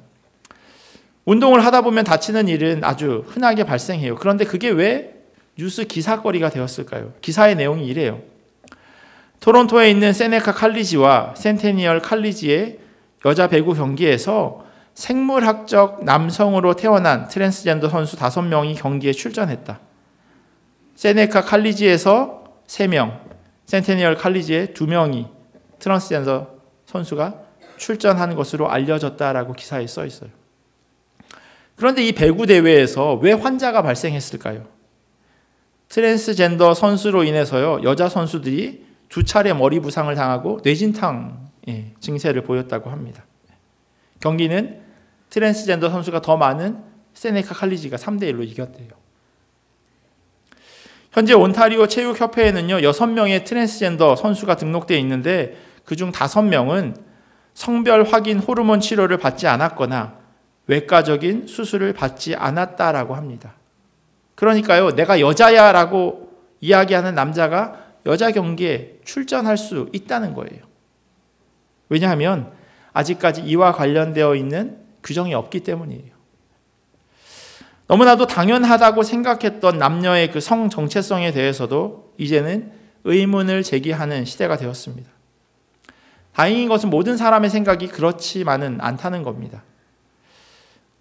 운동을 하다 보면 다치는 일은 아주 흔하게 발생해요. 그런데 그게 왜 뉴스 기사거리가 되었을까요? 기사의 내용이 이래요. 토론토에 있는 세네카 칼리지와 센테니얼 칼리지의 여자 배구 경기에서 생물학적 남성으로 태어난 트랜스젠더 선수 5명이 경기에 출전했다. 세네카 칼리지에서 3명, 센테니얼 칼리지에 2명이 트랜스젠더 선수가 출전하는 것으로 알려졌다라고 기사에 써 있어요. 그런데 이 배구 대회에서 왜 환자가 발생했을까요? 트랜스젠더 선수로 인해서요, 여자 선수들이 2차례 머리 부상을 당하고 뇌진탕 증세를 보였다고 합니다. 경기는 트랜스젠더 선수가 더 많은 세네카 칼리지가 3대1로 이겼대요. 현재 온타리오 체육협회에는요 6명의 트랜스젠더 선수가 등록되어 있는데 그중 5명은 성별 확인 호르몬 치료를 받지 않았거나 외과적인 수술을 받지 않았다라고 합니다. 그러니까요, 내가 여자야 라고 이야기하는 남자가 여자 경기에 출전할 수 있다는 거예요. 왜냐하면 아직까지 이와 관련되어 있는 규정이 없기 때문이에요. 너무나도 당연하다고 생각했던 남녀의 그 성 정체성에 대해서도 이제는 의문을 제기하는 시대가 되었습니다. 다행인 것은 모든 사람의 생각이 그렇지만은 않다는 겁니다.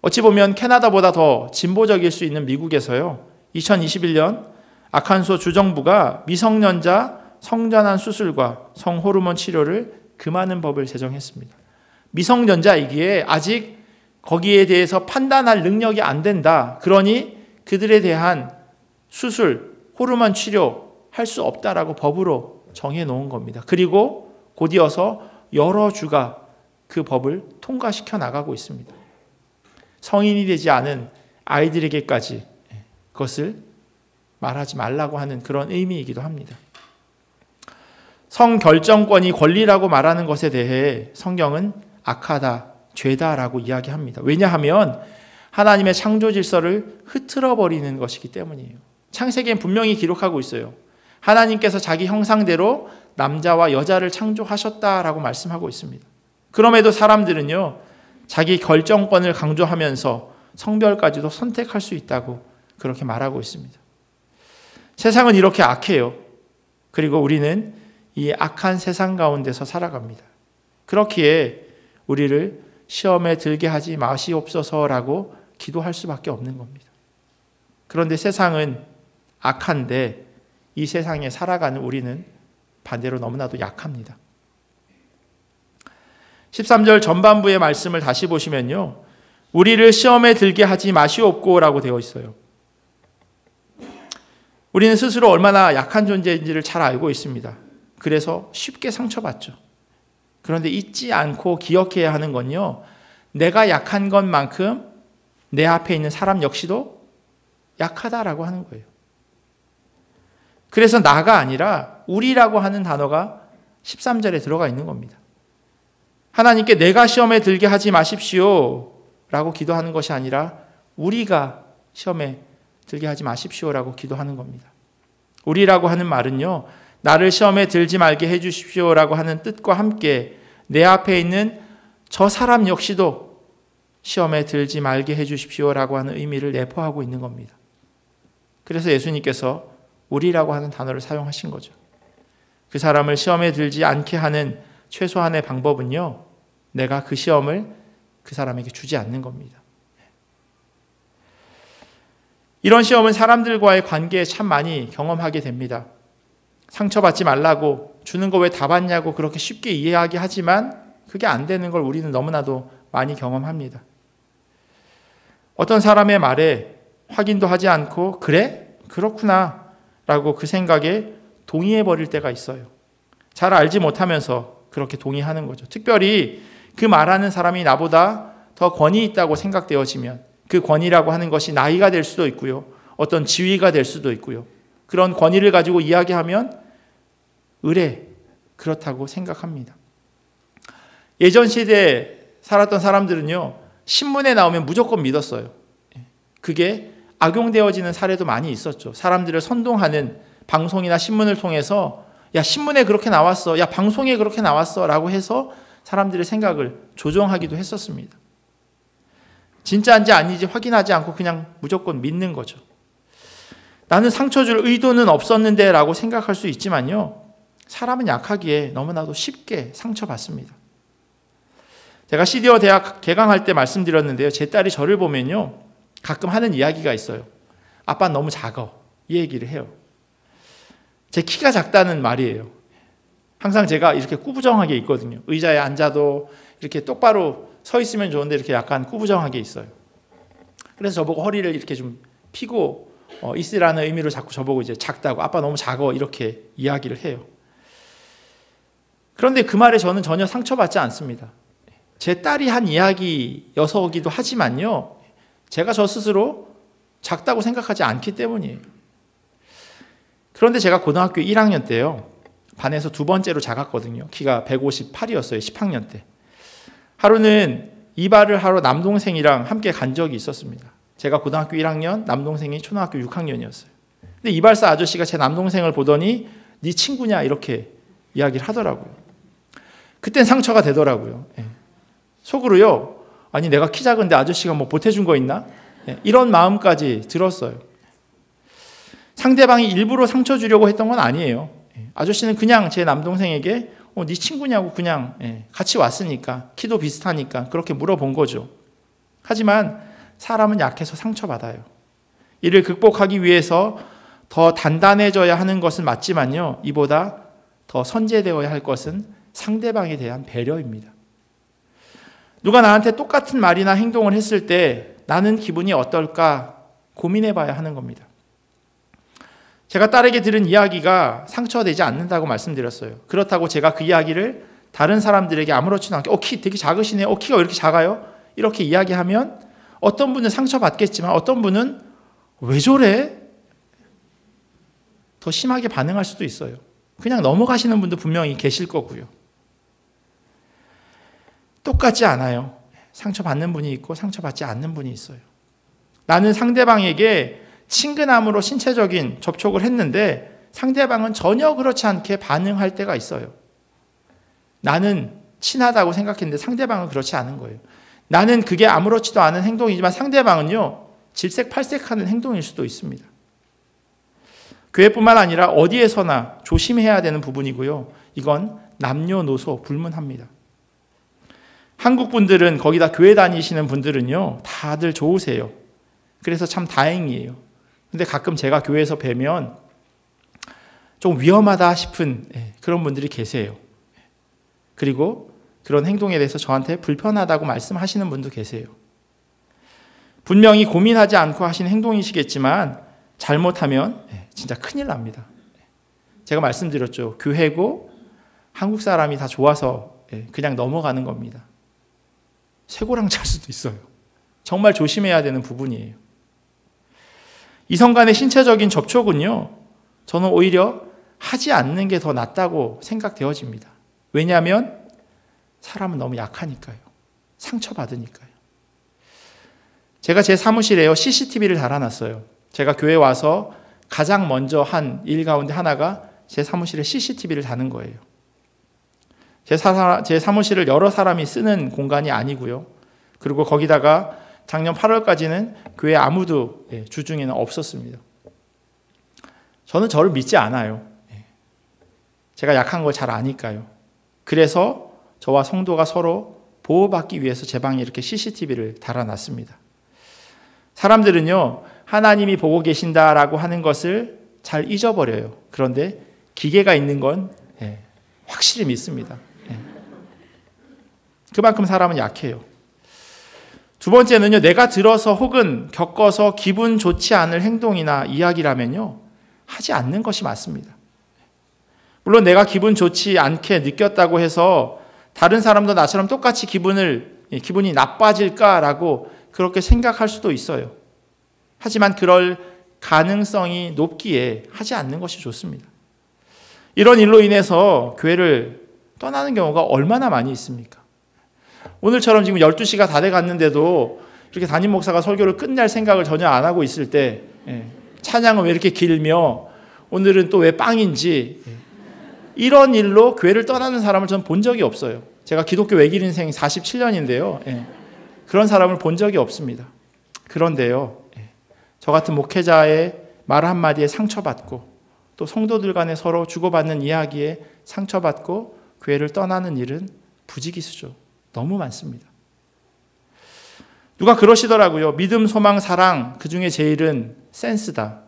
어찌 보면 캐나다보다 더 진보적일 수 있는 미국에서요, 2021년 아칸소 주정부가 미성년자 성전환 수술과 성호르몬 치료를 금하는 법을 제정했습니다. 미성년자이기에 아직 거기에 대해서 판단할 능력이 안 된다. 그러니 그들에 대한 수술, 호르몬 치료 할 수 없다라고 법으로 정해놓은 겁니다. 그리고 곧이어서 여러 주가 그 법을 통과시켜 나가고 있습니다. 성인이 되지 않은 아이들에게까지 그것을 말하지 말라고 하는 그런 의미이기도 합니다. 성결정권이 권리라고 말하는 것에 대해 성경은 악하다, 죄다라고 이야기합니다. 왜냐하면 하나님의 창조 질서를 흐트러 버리는 것이기 때문이에요. 창세기엔 분명히 기록하고 있어요. 하나님께서 자기 형상대로 남자와 여자를 창조하셨다라고 말씀하고 있습니다. 그럼에도 사람들은요, 자기 결정권을 강조하면서 성별까지도 선택할 수 있다고 그렇게 말하고 있습니다. 세상은 이렇게 악해요. 그리고 우리는 이 악한 세상 가운데서 살아갑니다. 그렇기에 우리를 시험에 들게 하지 마시옵소서라고 기도할 수밖에 없는 겁니다. 그런데 세상은 악한데 이 세상에 살아가는 우리는 반대로 너무나도 약합니다. 13절 전반부의 말씀을 다시 보시면요, 우리를 시험에 들게 하지 마시옵고라고 되어 있어요. 우리는 스스로 얼마나 약한 존재인지를 잘 알고 있습니다. 그래서 쉽게 상처받죠. 그런데 잊지 않고 기억해야 하는 건요, 내가 약한 것만큼 내 앞에 있는 사람 역시도 약하다라고 하는 거예요. 그래서 나가 아니라 우리라고 하는 단어가 13절에 들어가 있는 겁니다. 하나님께 내가 시험에 들게 하지 마십시오 라고 기도하는 것이 아니라 우리가 시험에 들게 하지 마십시오라고 기도하는 겁니다. 우리라고 하는 말은요, 나를 시험에 들지 말게 해주십시오라고 하는 뜻과 함께 내 앞에 있는 저 사람 역시도 시험에 들지 말게 해주십시오라고 하는 의미를 내포하고 있는 겁니다. 그래서 예수님께서 우리라고 하는 단어를 사용하신 거죠. 그 사람을 시험에 들지 않게 하는 최소한의 방법은요, 내가 그 시험을 그 사람에게 주지 않는 겁니다. 이런 시험은 사람들과의 관계에 참 많이 경험하게 됩니다. 상처받지 말라고 주는 거 왜 다 받냐고 그렇게 쉽게 이해하기하지만 그게 안 되는 걸 우리는 너무나도 많이 경험합니다. 어떤 사람의 말에 확인도 하지 않고 그래? 그렇구나 라고 그 생각에 동의해버릴 때가 있어요. 잘 알지 못하면서 그렇게 동의하는 거죠. 특별히 그 말하는 사람이 나보다 더 권위 있다고 생각되어지면 그 권위라고 하는 것이 나이가 될 수도 있고요. 어떤 지위가 될 수도 있고요. 그런 권위를 가지고 이야기하면 의례 그렇다고 생각합니다. 예전 시대에 살았던 사람들은요. 신문에 나오면 무조건 믿었어요. 그게 악용되어지는 사례도 많이 있었죠. 사람들을 선동하는 방송이나 신문을 통해서 야 신문에 그렇게 나왔어. 야 방송에 그렇게 나왔어. 라고 해서 사람들의 생각을 조종하기도 했었습니다. 진짜인지 아닌지 확인하지 않고 그냥 무조건 믿는 거죠. 나는 상처 줄 의도는 없었는데 라고 생각할 수 있지만요. 사람은 약하기에 너무나도 쉽게 상처받습니다. 제가 CDO 대학 개강할 때 말씀드렸는데요. 제 딸이 저를 보면요. 가끔 하는 이야기가 있어요. 아빠 너무 작아. 이 얘기를 해요. 제 키가 작다는 말이에요. 항상 제가 이렇게 꾸부정하게 있거든요. 의자에 앉아도 이렇게 똑바로 서 있으면 좋은데 이렇게 약간 꾸부정하게 있어요. 그래서 저보고 허리를 이렇게 좀 피고 있으라는 의미로 자꾸 저보고 이제 작다고 아빠 너무 작아 이렇게 이야기를 해요. 그런데 그 말에 저는 전혀 상처받지 않습니다. 제 딸이 한 이야기여서기도 하지만요. 제가 저 스스로 작다고 생각하지 않기 때문이에요. 그런데 제가 고등학교 1학년 때요. 반에서 두 번째로 작았거든요. 키가 158이었어요. 10학년 때. 하루는 이발을 하러 남동생이랑 함께 간 적이 있었습니다. 제가 고등학교 1학년, 남동생이 초등학교 6학년이었어요. 근데 이발사 아저씨가 제 남동생을 보더니 네 친구냐 이렇게 이야기를 하더라고요. 그땐 상처가 되더라고요. 속으로요. 아니 내가 키 작은데 아저씨가 뭐 보태준 거 있나? 이런 마음까지 들었어요. 상대방이 일부러 상처 주려고 했던 건 아니에요. 아저씨는 그냥 제 남동생에게 네 친구냐고 그냥 같이 왔으니까 키도 비슷하니까 그렇게 물어본 거죠. 하지만 사람은 약해서 상처받아요. 이를 극복하기 위해서 더 단단해져야 하는 것은 맞지만요. 이보다 더 선제되어야 할 것은 상대방에 대한 배려입니다. 누가 나한테 똑같은 말이나 행동을 했을 때 나는 기분이 어떨까 고민해 봐야 하는 겁니다. 제가 딸에게 들은 이야기가 상처되지 않는다고 말씀드렸어요. 그렇다고 제가 그 이야기를 다른 사람들에게 아무렇지도 않게 키 되게 작으시네. 키가 왜 이렇게 작아요? 이렇게 이야기하면 어떤 분은 상처받겠지만 어떤 분은 왜 저래? 더 심하게 반응할 수도 있어요. 그냥 넘어가시는 분도 분명히 계실 거고요. 똑같지 않아요. 상처받는 분이 있고 상처받지 않는 분이 있어요. 나는 상대방에게 친근함으로 신체적인 접촉을 했는데 상대방은 전혀 그렇지 않게 반응할 때가 있어요. 나는 친하다고 생각했는데 상대방은 그렇지 않은 거예요. 나는 그게 아무렇지도 않은 행동이지만 상대방은요. 질색팔색하는 행동일 수도 있습니다. 교회뿐만 아니라 어디에서나 조심해야 되는 부분이고요. 이건 남녀노소 불문합니다. 한국 분들은 거기다 교회 다니시는 분들은요. 다들 좋으세요. 그래서 참 다행이에요. 근데 가끔 제가 교회에서 뵈면 좀 위험하다 싶은 그런 분들이 계세요. 그리고 그런 행동에 대해서 저한테 불편하다고 말씀하시는 분도 계세요. 분명히 고민하지 않고 하신 행동이시겠지만 잘못하면 진짜 큰일 납니다. 제가 말씀드렸죠. 교회고 한국 사람이 다 좋아서 그냥 넘어가는 겁니다. 쇠고랑 찰 수도 있어요. 정말 조심해야 되는 부분이에요. 이성 간의 신체적인 접촉은요. 저는 오히려 하지 않는 게 더 낫다고 생각되어집니다. 왜냐하면 사람은 너무 약하니까요. 상처받으니까요. 제가 제 사무실에요. CCTV를 달아놨어요. 제가 교회 와서 가장 먼저 한 일 가운데 하나가 제 사무실에 CCTV를 다는 거예요. 제 사무실을 여러 사람이 쓰는 공간이 아니고요. 그리고 거기다가 작년 8월까지는 교회 아무도 주중에는 없었습니다. 저는 저를 믿지 않아요. 제가 약한 걸 잘 아니까요. 그래서 저와 성도가 서로 보호받기 위해서 제 방에 이렇게 CCTV를 달아놨습니다. 사람들은요, 하나님이 보고 계신다라고 하는 것을 잘 잊어버려요. 그런데 기계가 있는 건 확실히 믿습니다. 그만큼 사람은 약해요. 두 번째는요, 내가 들어서 혹은 겪어서 기분 좋지 않을 행동이나 이야기라면요, 하지 않는 것이 맞습니다. 물론 내가 기분 좋지 않게 느꼈다고 해서 다른 사람도 나처럼 똑같이 기분이 나빠질까라고 그렇게 생각할 수도 있어요. 하지만 그럴 가능성이 높기에 하지 않는 것이 좋습니다. 이런 일로 인해서 교회를 떠나는 경우가 얼마나 많이 있습니까? 오늘처럼 지금 12시가 다 돼 갔는데도 이렇게 담임 목사가 설교를 끝낼 생각을 전혀 안 하고 있을 때, 찬양은 왜 이렇게 길며 오늘은 또 왜 빵인지, 이런 일로 교회를 떠나는 사람을 저는 본 적이 없어요. 제가 기독교 외길 인생 47년인데요. 그런 사람을 본 적이 없습니다. 그런데요, 저 같은 목회자의 말 한마디에 상처받고 또 성도들 간에 서로 주고받는 이야기에 상처받고 교회를 떠나는 일은 부지기수죠. 너무 많습니다. 누가 그러시더라고요. 믿음, 소망, 사랑, 그중에 제일은 센스다.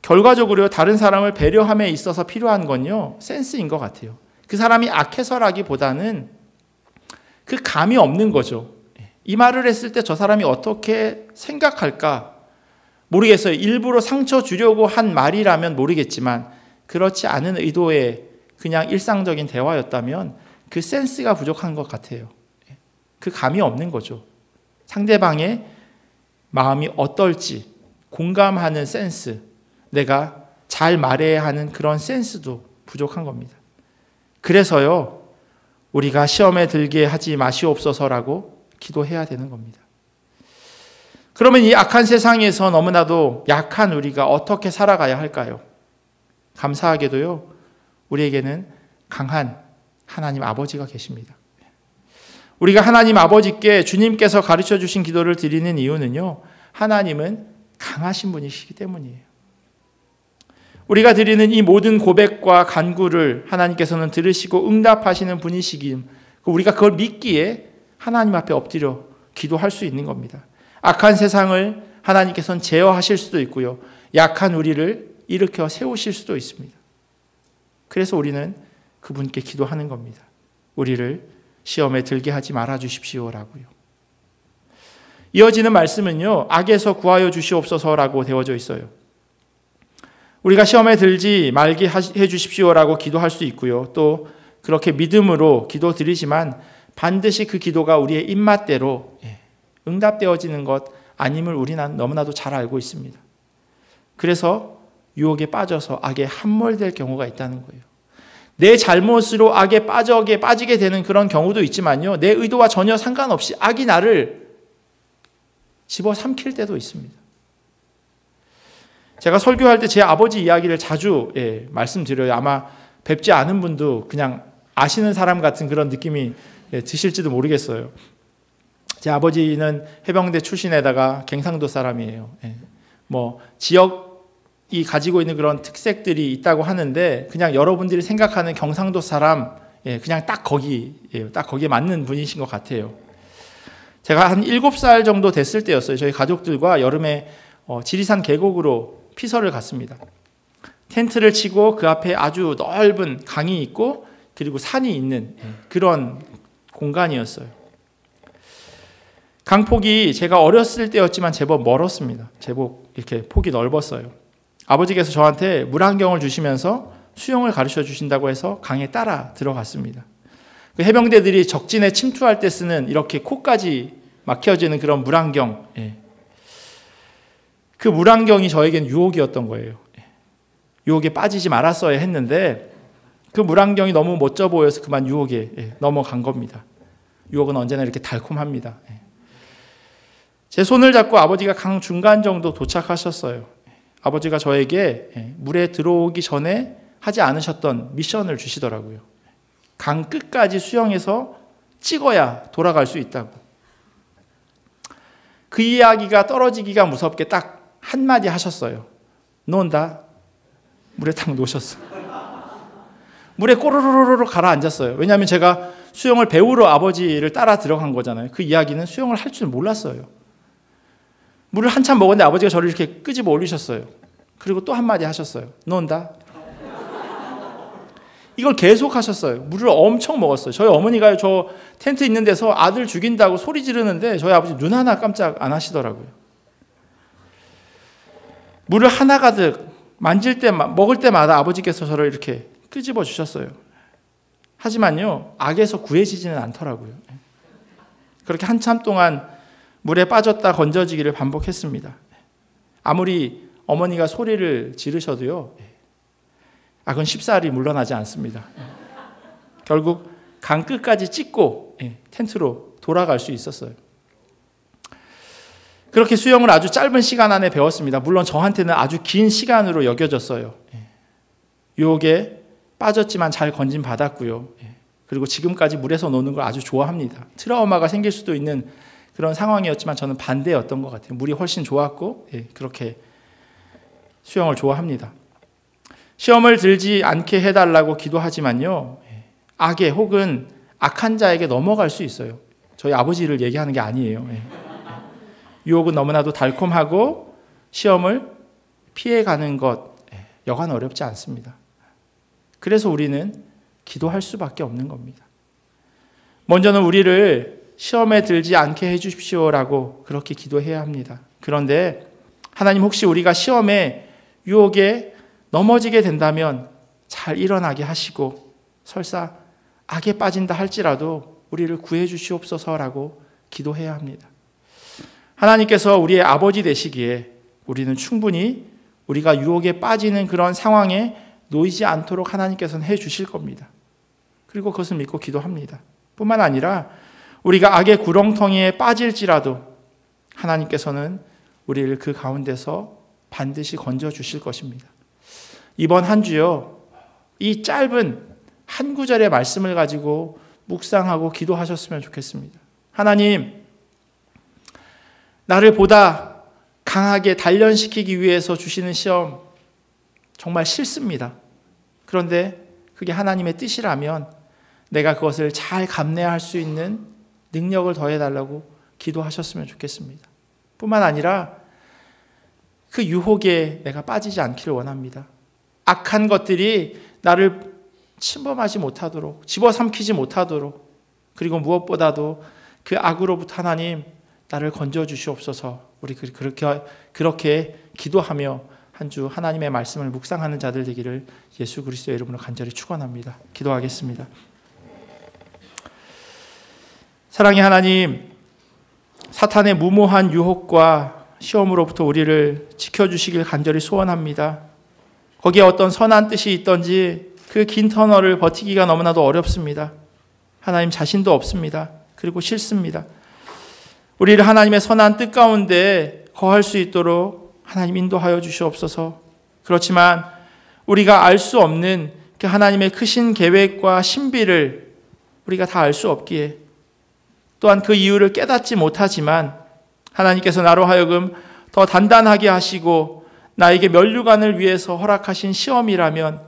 결과적으로 다른 사람을 배려함에 있어서 필요한 건요, 센스인 것 같아요. 그 사람이 악해서라기보다는 그 감이 없는 거죠. 이 말을 했을 때 저 사람이 어떻게 생각할까 모르겠어요. 일부러 상처 주려고 한 말이라면 모르겠지만 그렇지 않은 의도의 그냥 일상적인 대화였다면 그 센스가 부족한 것 같아요. 그 감이 없는 거죠. 상대방의 마음이 어떨지 공감하는 센스, 내가 잘 말해야 하는 그런 센스도 부족한 겁니다. 그래서요, 우리가 시험에 들게 하지 마시옵소서라고 기도해야 되는 겁니다. 그러면 이 악한 세상에서 너무나도 약한 우리가 어떻게 살아가야 할까요? 감사하게도요, 우리에게는 강한 하나님 아버지가 계십니다. 우리가 하나님 아버지께 주님께서 가르쳐 주신 기도를 드리는 이유는요, 하나님은 강하신 분이시기 때문이에요. 우리가 드리는 이 모든 고백과 간구를 하나님께서는 들으시고 응답하시는 분이시기, 우리가 그걸 믿기에 하나님 앞에 엎드려 기도할 수 있는 겁니다. 악한 세상을 하나님께서는 제어하실 수도 있고요, 약한 우리를 일으켜 세우실 수도 있습니다. 그래서 우리는 그분께 기도하는 겁니다. 우리를 시험에 들게 하지 말아 주십시오라고요. 이어지는 말씀은요, 악에서 구하여 주시옵소서라고 되어져 있어요. 우리가 시험에 들지 말게 해 주십시오라고 기도할 수 있고요, 또 그렇게 믿음으로 기도드리지만 반드시 그 기도가 우리의 입맛대로 응답되어지는 것 아님을 우리는 너무나도 잘 알고 있습니다. 그래서 유혹에 빠져서 악에 함몰될 경우가 있다는 거예요. 내 잘못으로 악에 빠지게 되는 그런 경우도 있지만요, 내 의도와 전혀 상관없이 악이 나를 집어삼킬 때도 있습니다. 제가 설교할 때 제 아버지 이야기를 자주 말씀드려요. 아마 뵙지 않은 분도 그냥 아시는 사람 같은 그런 느낌이 드실지도 모르겠어요. 제 아버지는 해병대 출신에다가 갱상도 사람이에요. 지역이 가지고 있는 그런 특색들이 있다고 하는데 그냥 여러분들이 생각하는 경상도 사람, 그냥 딱 거기에 맞는 분이신 것 같아요. 제가 한 7살 정도 됐을 때였어요. 저희 가족들과 여름에 지리산 계곡으로 피서를 갔습니다. 텐트를 치고 그 앞에 아주 넓은 강이 있고 그리고 산이 있는 그런 공간이었어요. 강폭이 제가 어렸을 때였지만 제법 멀었습니다. 제법 이렇게 폭이 넓었어요. 아버지께서 저한테 물안경을 주시면서 수영을 가르쳐 주신다고 해서 강에 따라 들어갔습니다. 그 해병대들이 적진에 침투할 때 쓰는 이렇게 코까지 막혀지는 그런 물안경, 그 물안경이 저에겐 유혹이었던 거예요. 유혹에 빠지지 말았어야 했는데 그 물안경이 너무 멋져 보여서 그만 유혹에 넘어간 겁니다. 유혹은 언제나 이렇게 달콤합니다. 제 손을 잡고 아버지가 강 중간 정도 도착하셨어요. 아버지가 저에게 물에 들어오기 전에 하지 않으셨던 미션을 주시더라고요. 강 끝까지 수영해서 찍어야 돌아갈 수 있다고. 그 이야기가 떨어지기가 무섭게 딱 한마디 하셨어요. 놓은다. 물에 딱 놓으셨어요. 물에 꼬르르르르 가라앉았어요. 왜냐하면 제가 수영을 배우러 아버지를 따라 들어간 거잖아요. 그 이야기는 수영을 할 줄 몰랐어요. 물을 한참 먹었는데 아버지가 저를 이렇게 끄집어 올리셨어요. 그리고 또 한마디 하셨어요. 놓은다. 이걸 계속 하셨어요. 물을 엄청 먹었어요. 저희 어머니가 저 텐트 있는 데서 아들 죽인다고 소리 지르는데 저희 아버지 눈 하나 깜짝 안 하시더라고요. 물을 하나 가득 만질 때, 먹을 때마다 아버지께서 저를 이렇게 끄집어 주셨어요. 하지만요, 악에서 구해지지는 않더라고요. 그렇게 한참 동안 물에 빠졌다 건져지기를 반복했습니다. 아무리 어머니가 소리를 지르셔도요, 악은 쉽사리 물러나지 않습니다. 결국 강 끝까지 찍고 텐트로 돌아갈 수 있었어요. 그렇게 수영을 아주 짧은 시간 안에 배웠습니다. 물론 저한테는 아주 긴 시간으로 여겨졌어요. 유혹에 빠졌지만 잘 건진 받았고요. 그리고 지금까지 물에서 노는 걸 아주 좋아합니다. 트라우마가 생길 수도 있는 그런 상황이었지만 저는 반대였던 것 같아요. 물이 훨씬 좋았고 그렇게 수영을 좋아합니다. 시험을 들지 않게 해달라고 기도하지만요, 악에 혹은 악한 자에게 넘어갈 수 있어요. 저희 아버지를 얘기하는 게 아니에요. 유혹은 너무나도 달콤하고 시험을 피해가는 것 여간 어렵지 않습니다. 그래서 우리는 기도할 수밖에 없는 겁니다. 먼저는 우리를 시험에 들지 않게 해주십시오라고 그렇게 기도해야 합니다. 그런데 하나님, 혹시 우리가 시험에 유혹에 넘어지게 된다면 잘 일어나게 하시고 설사 악에 빠진다 할지라도 우리를 구해 주시옵소서라고 기도해야 합니다. 하나님께서 우리의 아버지 되시기에 우리는 충분히 우리가 유혹에 빠지는 그런 상황에 놓이지 않도록 하나님께서는 해 주실 겁니다. 그리고 그것을 믿고 기도합니다. 뿐만 아니라 우리가 악의 구렁텅이에 빠질지라도 하나님께서는 우리를 그 가운데서 반드시 건져 주실 것입니다. 이번 한 주요, 이 짧은 한 구절의 말씀을 가지고 묵상하고 기도하셨으면 좋겠습니다. 하나님, 나를 보다 강하게 단련시키기 위해서 주시는 시험 정말 싫습니다. 그런데 그게 하나님의 뜻이라면 내가 그것을 잘 감내할 수 있는 능력을 더해달라고 기도하셨으면 좋겠습니다. 뿐만 아니라 그 유혹에 내가 빠지지 않기를 원합니다. 악한 것들이 나를 침범하지 못하도록, 집어삼키지 못하도록, 그리고 무엇보다도 그 악으로부터 하나님 나를 건져 주시옵소서. 우리 그렇게 기도하며 한 주 하나님의 말씀을 묵상하는 자들 되기를 예수 그리스도의 이름으로 간절히 축원합니다. 기도하겠습니다. 사랑의 하나님, 사탄의 무모한 유혹과 시험으로부터 우리를 지켜주시길 간절히 소원합니다. 거기에 어떤 선한 뜻이 있던지 그 긴 터널을 버티기가 너무나도 어렵습니다. 하나님, 자신도 없습니다. 그리고 싫습니다. 우리를 하나님의 선한 뜻 가운데 거할 수 있도록 하나님 인도하여 주시옵소서. 그렇지만 우리가 알 수 없는 그 하나님의 크신 계획과 신비를 우리가 다 알 수 없기에, 또한 그 이유를 깨닫지 못하지만 하나님께서 나로 하여금 더 단단하게 하시고 나에게 면류관을 위해서 허락하신 시험이라면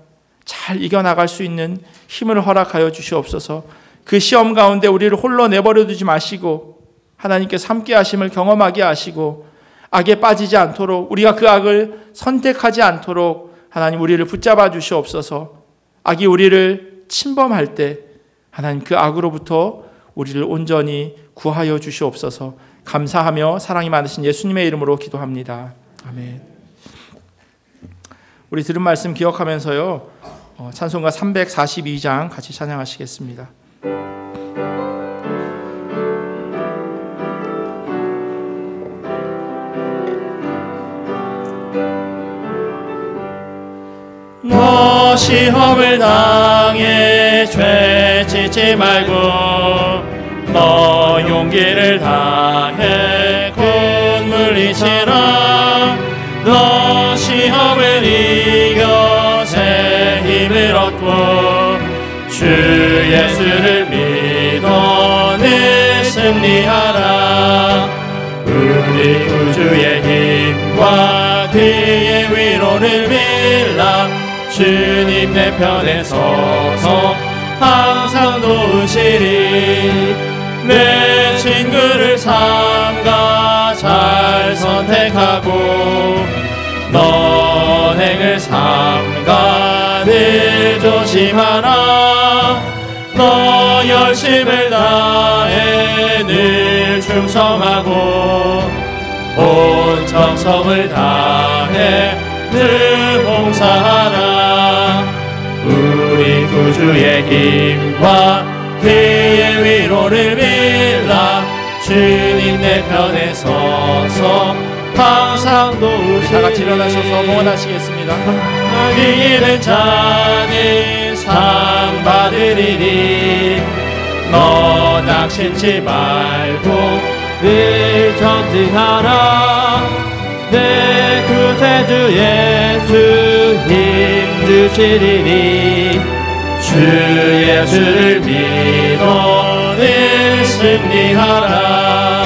잘 이겨나갈 수 있는 힘을 허락하여 주시옵소서. 그 시험 가운데 우리를 홀로 내버려 두지 마시고 하나님께서 함께 하심을 경험하게 하시고 악에 빠지지 않도록, 우리가 그 악을 선택하지 않도록 하나님 우리를 붙잡아 주시옵소서. 악이 우리를 침범할 때 하나님 그 악으로부터 우리를 온전히 구하여 주시옵소서. 감사하며 사랑이 많으신 예수님의 이름으로 기도합니다. 아멘. 우리 들은 말씀 기억하면서요, 찬송가 342장 같이 찬양하시겠습니다. 너 시험을 당해 죄 짓지 말고 너 용기를 다해 곧 물리치라. 너 시험을 이겨 새 힘을 얻고 주 예수를 믿어 늘 승리하라. 우리 구주의 힘과 그의 위로를 빌라. 주님 내 편에 서서 항상 도우시리. 내 친구를 삼가 잘 선택하고 너행을 삼가 늘 조심하라. 너 열심을 다해 늘 충성하고 온 정성을 다해 늘 봉사하라. 우리 구주의 힘과 그의 위로를 빌라. 주님 내 편에 서서 항상 도우시리. 다 같이 일어나셔서 봉헌하시겠습니다. 이 잃은 자는 상 받으리니 너 낙심치 말고 늘 전진하라. 내 구세주 예수 힘 주시리니 주 예수를 믿어 늘 승리하라.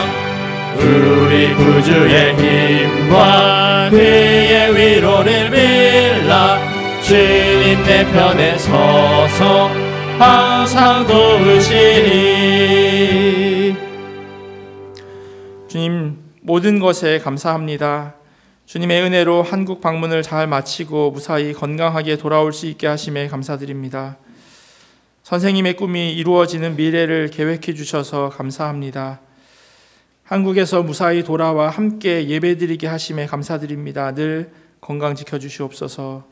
우리 구주의 힘과 그의 위로를 빌라. 주님 내 편에 서서 항상 도우시리. 주님, 모든 것에 감사합니다. 주님의 은혜로 한국 방문을 잘 마치고 무사히 건강하게 돌아올 수 있게 하심에 감사드립니다. 선생님의 꿈이 이루어지는 미래를 계획해 주셔서 감사합니다. 한국에서 무사히 돌아와 함께 예배드리게 하심에 감사드립니다. 늘 건강 지켜주시옵소서.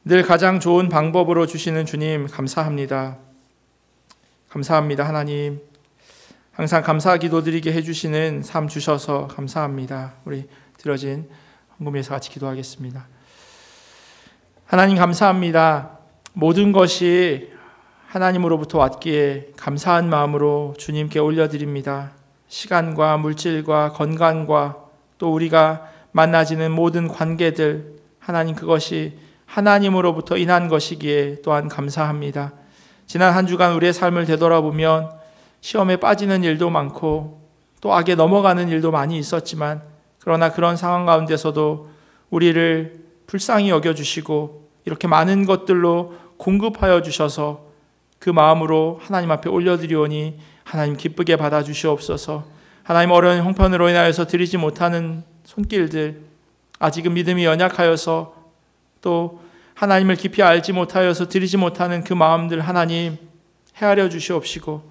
늘 가장 좋은 방법으로 주시는 주님 감사합니다. 감사합니다. 하나님, 항상 감사 기도드리게 해주시는 삶 주셔서 감사합니다. 우리 드려진 헌금에서 같이 기도하겠습니다. 하나님 감사합니다. 모든 것이 하나님으로부터 왔기에 감사한 마음으로 주님께 올려드립니다. 시간과 물질과 건강과 또 우리가 만나지는 모든 관계들, 하나님 그것이 하나님으로부터 인한 것이기에 또한 감사합니다. 지난 한 주간 우리의 삶을 되돌아보면 시험에 빠지는 일도 많고 또 악에 넘어가는 일도 많이 있었지만, 그러나 그런 상황 가운데서도 우리를 불쌍히 여겨주시고 이렇게 많은 것들로 공급하여 주셔서 그 마음으로 하나님 앞에 올려드리오니 하나님 기쁘게 받아주시옵소서. 하나님, 어려운 형편으로 인하여서 드리지 못하는 손길들, 아직은 믿음이 연약하여서 또 하나님을 깊이 알지 못하여서 드리지 못하는 그 마음들 하나님 헤아려 주시옵시고,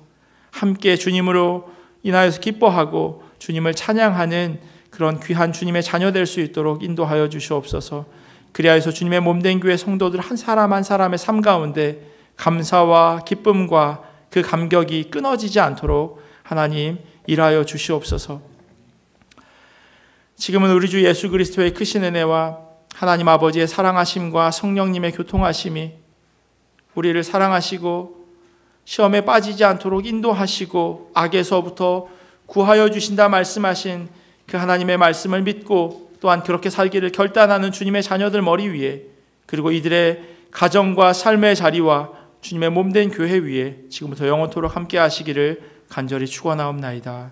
함께 주님으로 인하여서 기뻐하고 주님을 찬양하는 그런 귀한 주님의 자녀 될 수 있도록 인도하여 주시옵소서. 그리하여서 주님의 몸된 교회 성도들 한 사람 한 사람의 삶 가운데 감사와 기쁨과 그 감격이 끊어지지 않도록 하나님 일하여 주시옵소서. 지금은 우리 주 예수 그리스도의 크신 은혜와 하나님 아버지의 사랑하심과 성령님의 교통하심이 우리를 사랑하시고 시험에 빠지지 않도록 인도하시고 악에서부터 구하여 주신다 말씀하신 그 하나님의 말씀을 믿고 또한 그렇게 살기를 결단하는 주님의 자녀들 머리 위에, 그리고 이들의 가정과 삶의 자리와 주님의 몸된 교회 위에 지금부터 영원토록 함께 하시기를 간절히 축원하옵나이다.